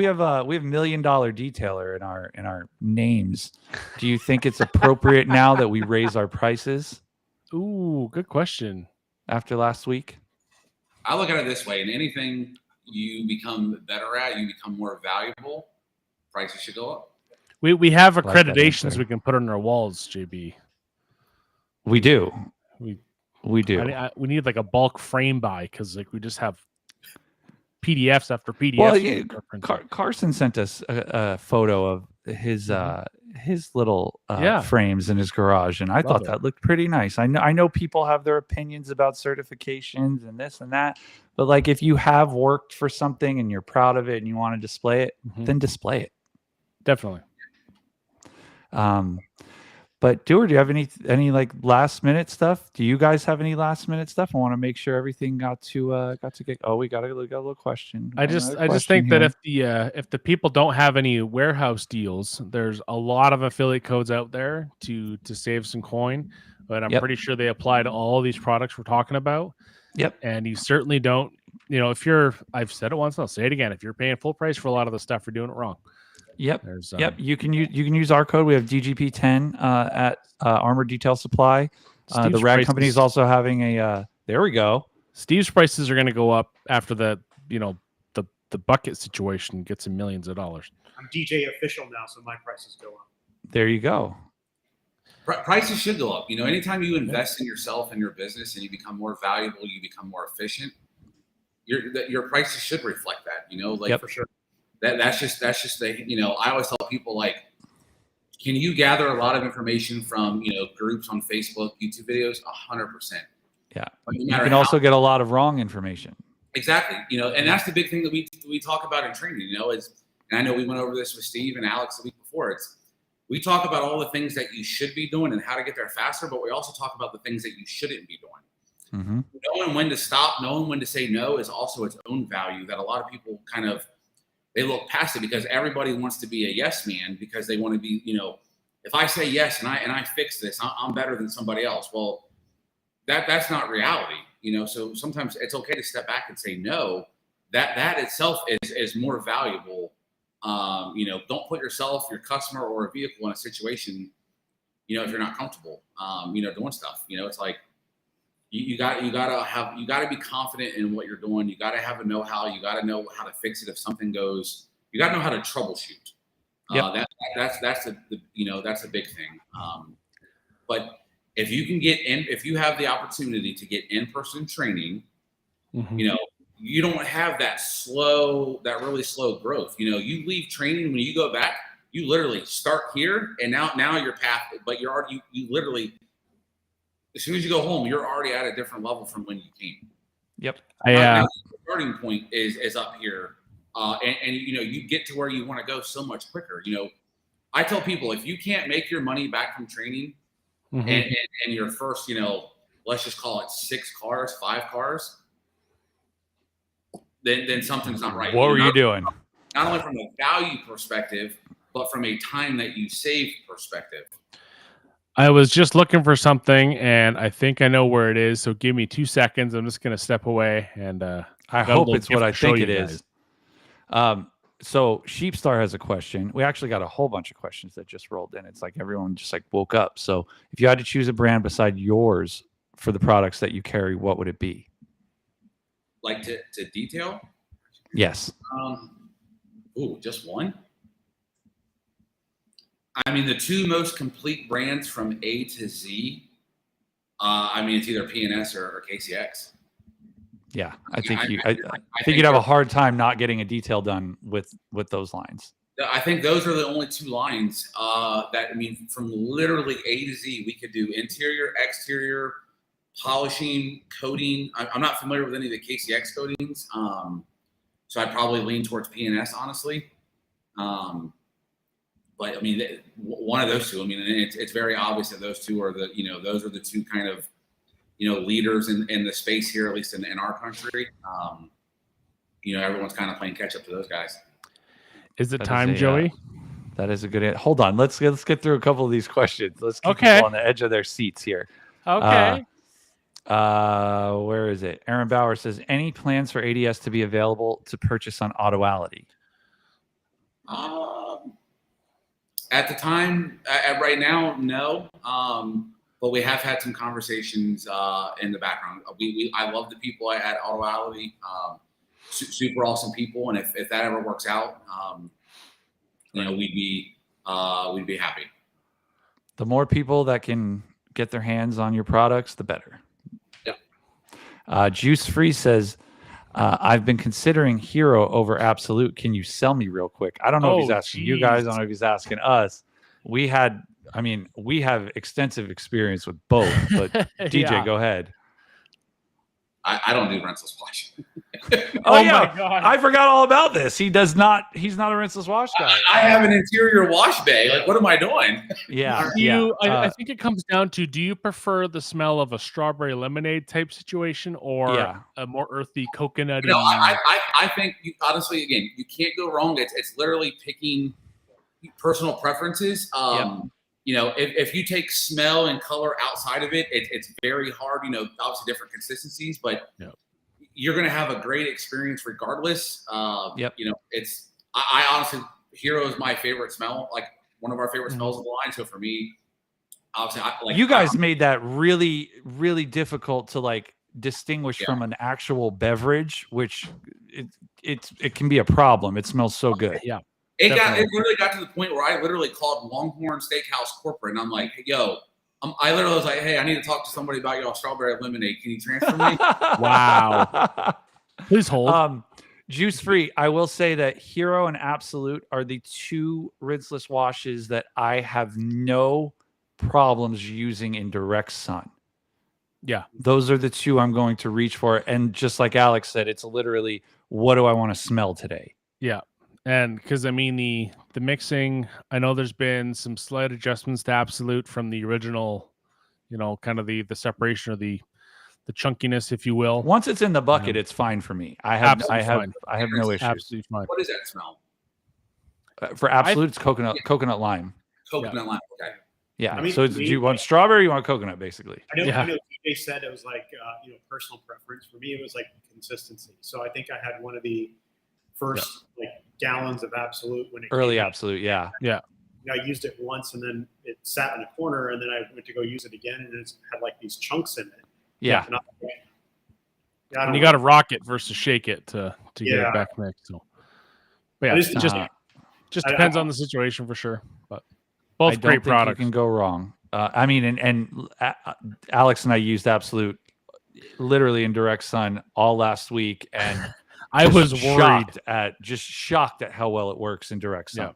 have $1 million detailer in our names. Do you think it's appropriate now that we raise our prices? Ooh, good question. After last week, I look at it this way: in anything you become better at, you become more valuable. Prices should go up. We have accreditations we can put on our walls, JB. We do. We do. We need like a bulk frame buy because like we just have PDFs after PDFs. Well, yeah, Carson sent us a photo of his little frames in his garage, and I thought that looked pretty nice. I know people have their opinions about certifications and this and that, but like if you have worked for something and you're proud of it and you want to display it, then display it. Definitely. But Dewar, do you have any like last minute stuff? Do you guys have any last minute stuff? I want to make sure everything got to get. Oh, we got a little question. I just think that if the people don't have any warehouse deals, there's a lot of affiliate codes out there to save some coin. But I'm pretty sure they apply to all these products we're talking about. Yep. And you certainly don't. I've said it once, I'll say it again. If you're paying full price for a lot of the stuff, you're doing it wrong. Yep. You can use our code. We have DGP10 at Armour Detail Supply. The rag company is also having a. There we go. Steve's prices are going to go up after the bucket situation gets him millions of dollars. I'm DJ official now, so my prices go up. There you go. Prices should go up. Anytime you invest in yourself and your business and you become more valuable, you become more efficient. Your prices should reflect that. For sure. That's just the I always tell people, like, can you gather a lot of information from groups on Facebook, YouTube videos? 100%. Yeah, you can also get a lot of wrong information. Exactly. And that's the big thing that we talk about in training. And I know we went over this with Steve and Alex the week before. We talk about all the things that you should be doing and how to get there faster, but we also talk about the things that you shouldn't be doing. Mm-hmm. Knowing when to stop, knowing when to say no is also its own value that a lot of people they look past it because everybody wants to be a yes man because they want to be, if I say yes and I fix this, I'm better than somebody else. Well, that's not reality, so sometimes it's okay to step back and say no. That itself is more valuable. Don't put yourself, your customer, or a vehicle in a situation, if you're not comfortable, doing stuff. It's like you got to be confident in what you're doing. You got to have a know-how. You got to know how to fix it if something goes. You got to know how to troubleshoot. That's a big thing. But if you can if you have the opportunity to get in-person training, you don't have that really slow growth. You leave training, when you go back, you literally start here and now your path, but you're already, you literally, as soon as you go home, you're already at a different level from when you came. Yep. The starting point is up here. And you get to where you want to go so much quicker. I tell people, if you can't make your money back from training and your first, let's just call it 6 cars, 5 cars, then something's not right. What were you doing? Not only from a value perspective, but from a time that you save perspective. I was just looking for something, and I think I know where it is. So give me 2 seconds. I'm just going to step away, and I hope it's what I think it is. So Sheepstar has a question. We actually got a whole bunch of questions that just rolled in. It's like everyone just like woke up. So if you had to choose a brand beside yours for the products that you carry, what would it be? Like to detail? Yes. Just one? I mean, the 2 most complete brands from A to Z. I mean, it's either P&S or KCX. Yeah, I think you'd have a hard time not getting a detail done with those lines. I think those are the only 2 lines that, I mean, from literally A to Z, we could do interior, exterior, polishing, coating. I'm not familiar with any of the KCX coatings, so I'd probably lean towards P&S, honestly. But I mean, one of those 2. I mean, it's very obvious that those 2 are those are the 2 kind of leaders in the space here, at least in our country. Everyone's kind of playing catch up to those guys. Is it time, Joey? That is a good answer. Hold on. Let's get through a couple of these questions. Let's keep people on the edge of their seats here. Okay. Where is it? Aaron Bauer says, any plans for ADS to be available to purchase on Autoality? At the time, right now, no. But we have had some conversations in the background. I love the people at Autoality. Super awesome people, and if that ever works out, we'd be happy. The more people that can get their hands on your products, the better. Yeah. Juice Free says, I've been considering Hero over Absolute. Can you sell me real quick? I don't know if he's asking you guys. I don't know if he's asking us. We have extensive experience with both, but DJ, go ahead. I don't do rinseless wash. Oh yeah, my God. I forgot all about this. He's not a rinseless wash guy. I have an interior wash bay. Like, what am I doing? Yeah. I think it comes down to, do you prefer the smell of a strawberry lemonade type situation or a more earthy coconut? I think honestly, again, you can't go wrong. It's literally picking personal preferences. If you take smell and color outside of it, it's very hard. Obviously different consistencies, but you're going to have a great experience regardless. I honestly, Hero is my favorite smell, like one of our favorite smells of the line. So for me, obviously, you guys made that really, really difficult to distinguish from an actual beverage, which it can be a problem. It smells so good. Yeah. It literally got to the point where I literally called Longhorn Steakhouse corporate, and I'm like, hey, yo, I literally was like, hey, I need to talk to somebody about your strawberry lemonade. Can you transfer me? Wow. Please hold. Juice Free, I will say that Hero and Absolute are the 2 rinseless washes that I have no problems using in direct sun. Yeah. Those are the 2 I'm going to reach for. And just like Alex said, it's literally, what do I want to smell today? Yeah. And because the mixing, I know there's been some slight adjustments to Absolute from the original, kind of the separation or the chunkiness, if you will. Once it's in the bucket, it's fine for me. I have no issues. Absolutely fine. What does that smell? For Absolute, it's coconut lime. Coconut lime. Okay. Yeah. So do you want strawberry? Or you want coconut, basically? I know DJ said it was like personal preference. For me, it was like consistency. So I think I had one of the first gallons of Absolute when it early Absolute, yeah. I used it once, and then it sat in a corner, and then I went to go use it again, and it had these chunks in it. Yeah. And you got to rock it versus shake it to get it back mixed. So, but yeah, it just depends on the situation for sure. But both great products. You can go wrong. And Alex and I used Absolute literally in direct sun all last week, and I was worried shocked at how well it works in direct sun.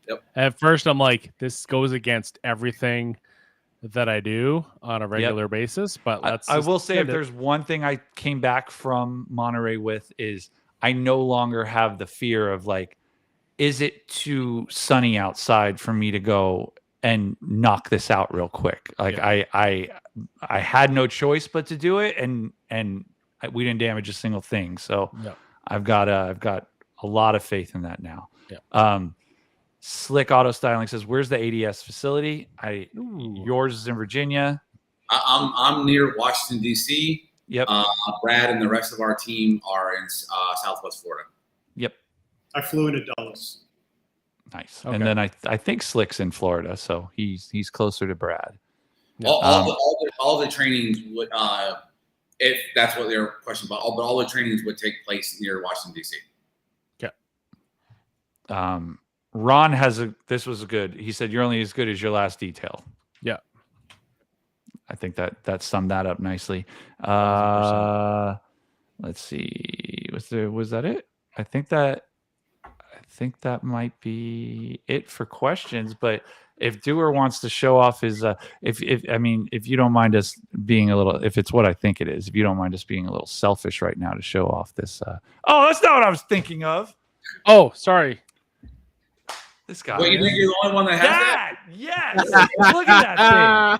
Yep. At first, I'm like, this goes against everything that I do on a regular basis. But I will say, if there's one thing I came back from Monterey with, is I no longer have the fear of is it too sunny outside for me to go and knock this out real quick. Like I had no choice but to do it, and we didn't damage a single thing. So I've got a lot of faith in that now. Slick Auto Styling says, "Where's the ADS facility?" Yours is in Virginia. I'm near Washington D.C. Yep. Brad and the rest of our team are in Southwest Florida. Yep. I flew into Dulles. Nice. Okay. And then I think Slick's in Florida, so he's closer to Brad. All the trainings would, if that's what they're questioning about, but all the trainings would take place near Washington D.C. Okay. Ron this was good. He said, "You're only as good as your last detail." Yeah. I think that summed that up nicely. Let's see. Was that it? I think that might be it for questions. But if Dewar wants to show off his, if you don't mind us being a little, if it's what I think it is, if you don't mind us being a little selfish right now to show off this. That's not what I was thinking of. Oh, sorry. This guy. Wait, you think you're the only one that has that? Yes. Look at that thing.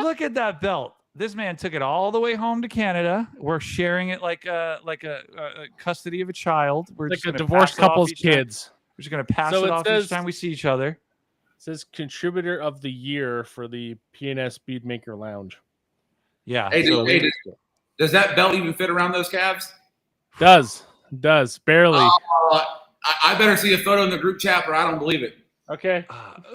Look at that belt. This man took it all the way home to Canada. We're sharing it like a custody of a child. We're like a divorced couple's kids. We're just going to pass it off each time we see each other. It says contributor of the year for the PNS Speedmaker Lounge. Yeah. Hey, does that belt even fit around those calves? Does barely. I better see a photo in the group chat or I don't believe it. Okay.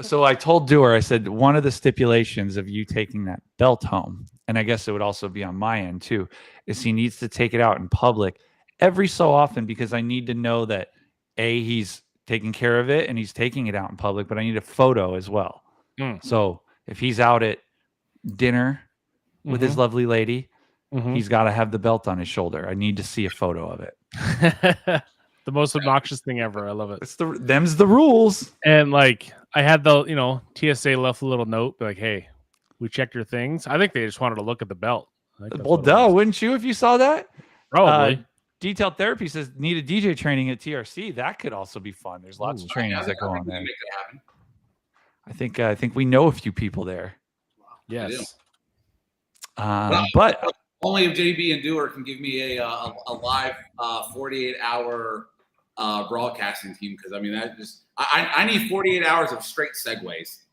So I told Dewar, I said, one of the stipulations of you taking that belt home, and I guess it would also be on my end too, is he needs to take it out in public every so often, because I need to know that he's taking care of it and he's taking it out in public, but I need a photo as well. So if he's out at dinner with his lovely lady, he's got to have the belt on his shoulder. I need to see a photo of it. The most obnoxious thing ever. I love it. Them's the rules. And like I had the, TSA left a little note like, "Hey, we checked your things." I think they just wanted to look at the belt. Well, duh, wouldn't you if you saw that? Probably. Detail Therapy says need a DJ training at TRC. That could also be fun. There's lots of trainings that go on there. I think we know a few people there. Wow. Yes. But only if JB and Dewar can give me a live 48-hour broadcasting team, because I need 48 hours of straight segues.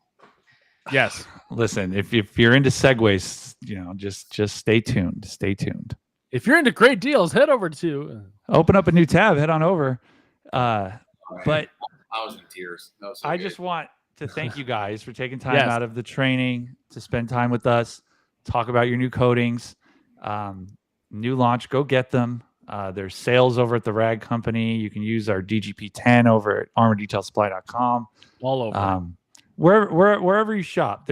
Yes. Listen, if you're into segues, just stay tuned. Stay tuned. If you're into great deals, head over to open up a new tab. Head on over. But I was in tears. That was so I good. just want to thank you guys for taking time out of the training to spend time with us, talk about your new coatings, new launch. Go get them. There's sales over at the Rag Company. You can use our DGP10 over at ArmourDetailSupply.com. All over. Wherever you shop,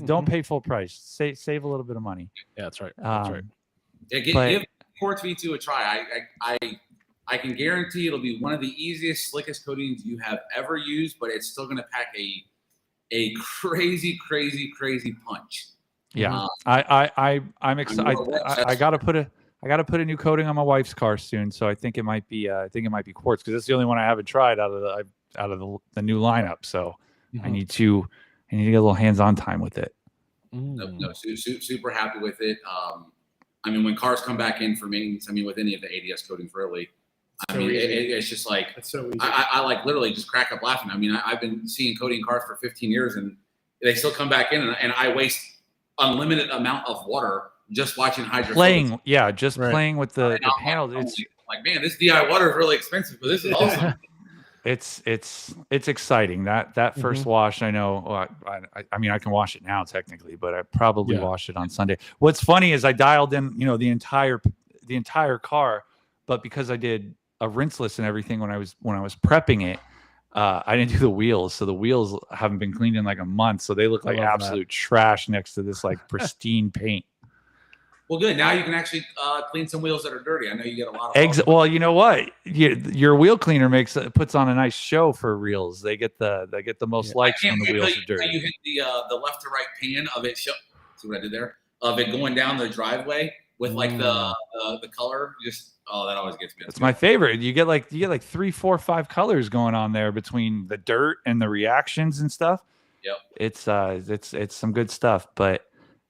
don't pay full price. Save a little bit of money. Yeah, that's right. That's right. Yeah, give Quartz V2 a try. I can guarantee it'll be one of the easiest, slickest coatings you have ever used, but it's still going to pack a crazy, crazy, crazy punch. Yeah, I'm excited. I gotta put a new coating on my wife's car soon, so I think it might be Quartz, because it's the only one I haven't tried out of the new lineup. So I need to get a little hands-on time with it. No, super happy with it. When cars come back in for maintenance, with any of the ADS coatings, really, it's just like it's so easy. I like literally just crack up laughing. I've been seeing coating cars for 15 years, and they still come back in, and I waste unlimited amount of water just watching playing with the panels. It's like, man, this DI water is really expensive, but this is awesome. It's exciting. That first wash, I know. I can wash it now technically, but I probably wash it on Sunday. What's funny is I dialed in, the entire car, but because I did a rinseless and everything when I was prepping it, I didn't do the wheels, so the wheels haven't been cleaned in like a month, so they look like absolute trash next to this like pristine paint. Well, good. Now you can actually clean some wheels that are dirty. I know you get a lot of eggs. Well, you know what? Your wheel cleaner puts on a nice show for reels. They get the most likes when the wheels are dirty. You hit the left to right pan of it. See what I did there? Of it going down the driveway with like the color. That always gets me. It's my favorite. You get like 3, 4, 5 colors going on there between the dirt and the reactions and stuff. It's some good stuff. But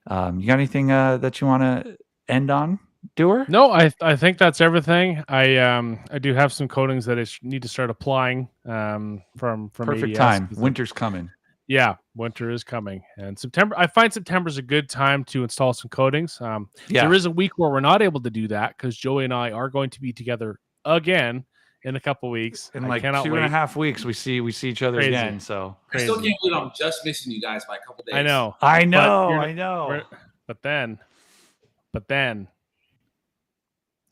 you got anything that you want to end on, Doer? No, I think that's everything. I do have some coatings that I need to start applying from Perfect ADS, time. Winter's coming. Yeah, winter is coming, and September. I find September is a good time to install some coatings. There is a week where we're not able to do that because Joey and I are going to be together again in a couple weeks. In like 2.5 weeks, we see each other again. So I still can't believe I'm just missing you guys by a couple days. I know. But then,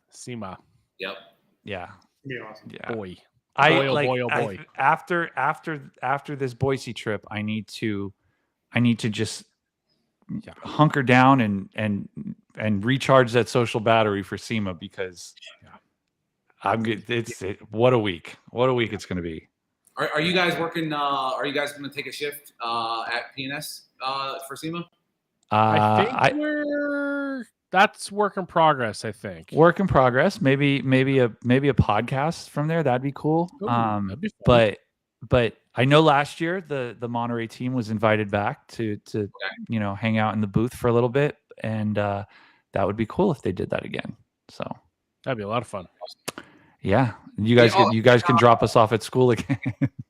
SEMA. Yep. Yeah. Be awesome. Yeah. Boy. Boy. After this Boise trip, I need to just hunker down and recharge that social battery for SEMA because I'm good. What a week it's going to be. Are you guys working? Are you guys going to take a shift at PNS for SEMA? I think that's work in progress. I think work in progress. Maybe a podcast from there. That'd be cool. Ooh, that'd be fun. But I know last year the Monterey team was invited back to hang out in the booth for a little bit, and that would be cool if they did that again. So that'd be a lot of fun. Yeah, you guys can drop us off at school again.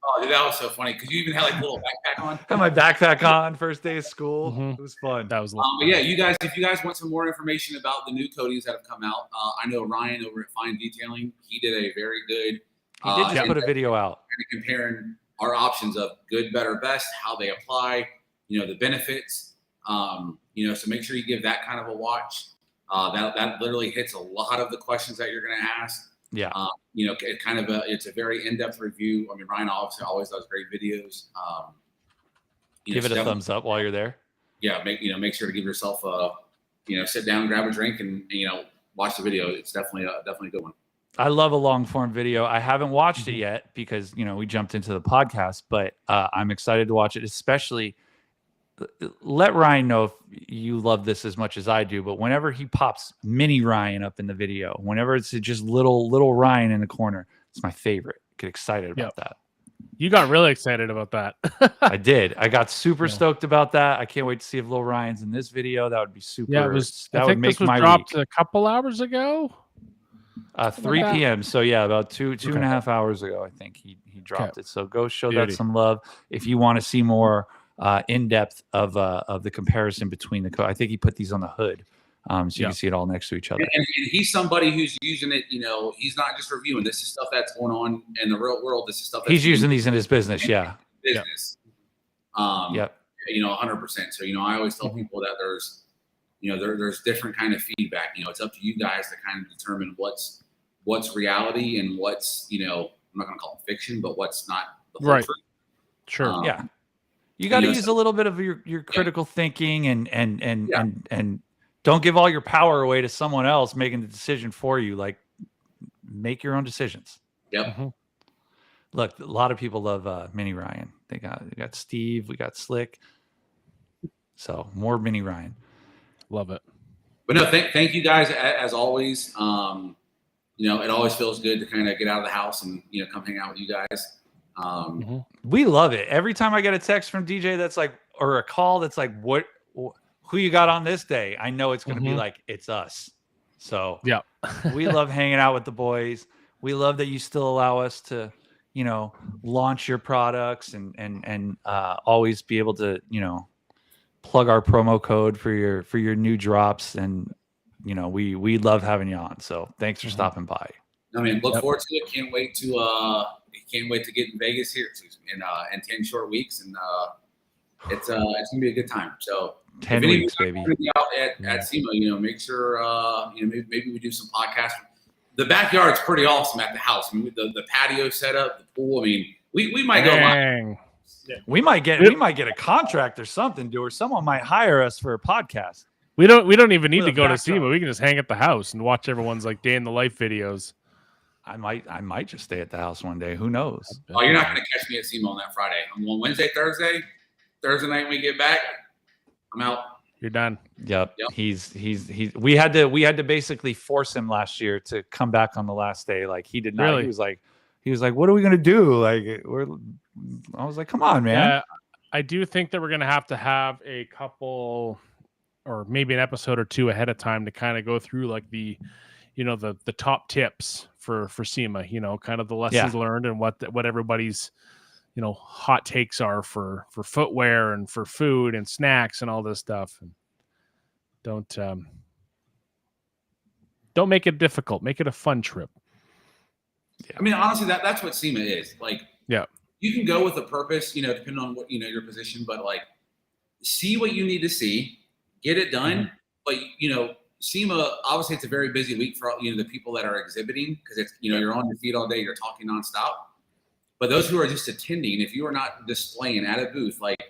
Oh, dude, that was so funny because you even had like a little backpack on. Had my backpack on first day of school. Mm-hmm. It was fun. That was. But yeah, if you guys want some more information about the new coatings that have come out, I know Ryan over at Fine Detailing. He did a very good. He did just put a video out comparing our options of good, better, best, how they apply. The benefits. So make sure you give that kind of a watch. That literally hits a lot of the questions that you're going to ask. Yeah. It's a very in-depth review. I mean, Ryan obviously always does great videos. Give it a thumbs up while you're there. Yeah. Make sure to give yourself sit down, grab a drink and watch the video. It's definitely a good one. I love a long form video. I haven't watched it yet because, we jumped into the podcast, but I'm excited to watch it, especially let Ryan know if you love this as much as I do, but whenever he pops mini Ryan up in the video, whenever it's just little Ryan in the corner, it's my favorite. Get excited about that. You got really excited about that. I did. I got super stoked about that. I can't wait to see if little Ryan's in this video. That would be super. Yeah, that would make my dropped week. A couple hours ago. 3 p.m. So yeah, about two and a half hours ago, I think he dropped it. So go show that some love if you want to see more in depth of the comparison between the code. I think he put these on the hood, so you can see it all next to each other. And he's somebody who's using it. He's not just reviewing. This is stuff that's going on in the real world. This is stuff he's using these in his business. Yeah, business. 100%. So I always tell people that there's different kind of feedback. It's up to you guys to kind of determine what's reality and what's I'm not going to call it fiction, but what's not the whole truth. Sure. Yeah. You got to use a little bit of your critical thinking and don't give all your power away to someone else making the decision for you. Like, make your own decisions. Yep. Mm-hmm. Look, a lot of people love Mini Ryan. They got Steve, we got Slick. So more Mini Ryan. Love it. But no, thank you guys as always. It always feels good to kind of get out of the house and come hang out with you guys. We love it. Every time I get a text from DJ that's like, or a call that's like, who you got on this day? I know it's going to be like, it's us. So yeah, we love hanging out with the boys. We love that you still allow us to, launch your products and always be able to, plug our promo code for your new drops. And, we love having you on. So thanks for stopping by. I mean, look forward to it. Can't wait to get in Vegas here in 10 short weeks, and it's gonna be a good time. So 10 weeks, baby. Out at SEMA, make sure maybe we do some podcasts. The backyard's pretty awesome at the house. I mean, the patio setup, the pool. I mean, we might go. Yeah. We might get a contract or something, or someone might hire us for a podcast. We don't even need to go to SEMA. We can just hang at the house and watch everyone's like day in the life videos. I might just stay at the house one day. Who knows? Oh, you're not going to catch me at SEMA on that Friday. I'm on Wednesday, Thursday night when we get back. I'm out. You're done. Yep. We had to basically force him last year to come back on the last day. Like he did not. Really? He was like, what are we going to do? Like I was like, come on, man. Yeah, I do think that we're going to have a couple, or maybe an episode or two ahead of time to kind of go through like the top tips for SEMA, kind of the lessons learned and what everybody's, hot takes are for footwear and for food and snacks and all this stuff. And don't make it difficult. Make it a fun trip. I mean, honestly, that's what SEMA is. Like, yeah, you can go with a purpose, depending on what, your position, but like, see what you need to see, get it done. But, SEMA, obviously it's a very busy week for, the people that are exhibiting, because it's, you're on your feet all day, you're talking nonstop. But those who are just attending, if you are not displaying at a booth, like,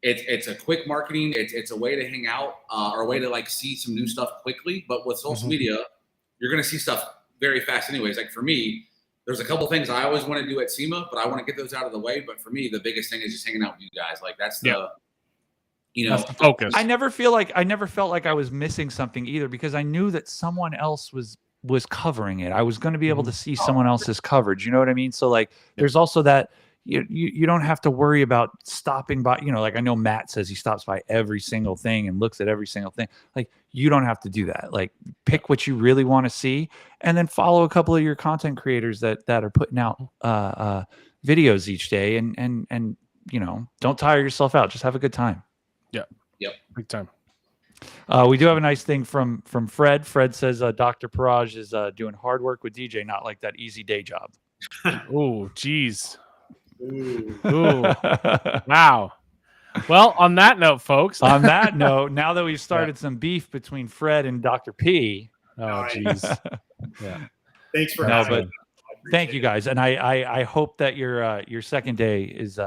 it's a quick marketing. It's a way to hang out or a way to like see some new stuff quickly. But with social media, you're going to see stuff very fast anyways. Like for me, there's a couple things I always want to do at SEMA, but I want to get those out of the way. But for me, the biggest thing is just hanging out with you guys. Like that's the, that's the focus. I never felt like I was missing something either, because I knew that someone else was covering it. I was going to be able to see someone else's coverage. You know what I mean? So like, there's also that. You don't have to worry about stopping by, like I know Matt says he stops by every single thing and looks at every single thing. Like you don't have to do that. Like pick what you really want to see and then follow a couple of your content creators that are putting out videos each day and don't tire yourself out. Just have a good time. Yeah. Yep. Big time. We do have a nice thing from Fred. Fred says Dr. Paraj is doing hard work with DJ, not like that easy day job. Oh, geez. Ooh. Wow. Well, on that note, folks. On that note, now that we've started some beef between Fred and Dr. P. Oh, jeez. Yeah. Thanks for having me. Thank you guys, and I hope that your second day is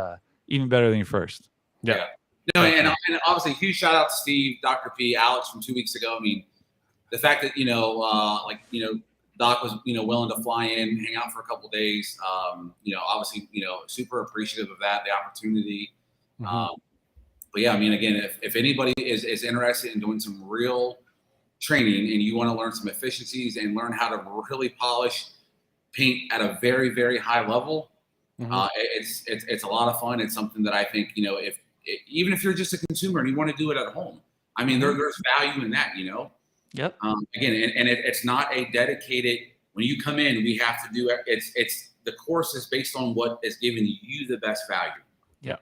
even better than your first. Yeah. No, and obviously, huge shout out to Steve, Dr. P, Alex from 2 weeks ago. I mean, the fact that Doc was, willing to fly in, hang out for a couple of days. Obviously, super appreciative of that, the opportunity. But yeah, I mean, again, if anybody is interested in doing some real training and you want to learn some efficiencies and learn how to really polish paint at a very, very high level, it's a lot of fun. It's something that I think, even if you're just a consumer and you want to do it at home, I mean, there's value in that, Yep. Again, and it's not a dedicated. When you come in, we have to do it. It's the course is based on what is giving you the best value. Yeah,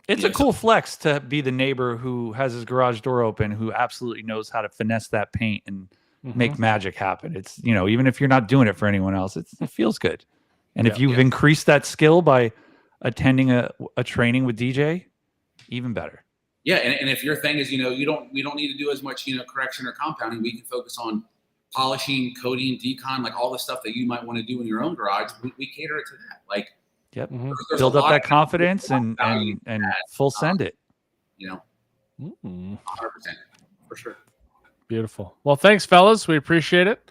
it's a cool flex to be the neighbor who has his garage door open, who absolutely knows how to finesse that paint and make magic happen. It's even if you're not doing it for anyone else, it feels good. And if you've increased that skill by attending a training with DJ, even better. Yeah, and if your thing is, we don't need to do as much, correction or compounding. We can focus on polishing, coating, decon, like all the stuff that you might want to do in your own garage. We cater it to that. Like, build up that confidence and full send it. 100% for sure. Beautiful. Well, thanks, fellas. We appreciate it.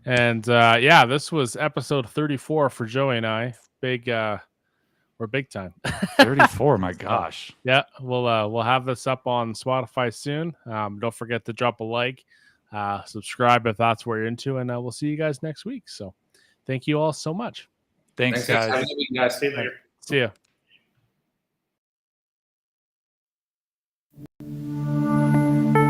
And this was episode 34 for Joey and I. We're big time. 34, my gosh. Yeah, we'll have this up on Spotify soon. Don't forget to drop a like, subscribe if that's what you're into, and we'll see you guys next week. So thank you all so much. Thanks guys. Have a good week, guys. See you later. See ya.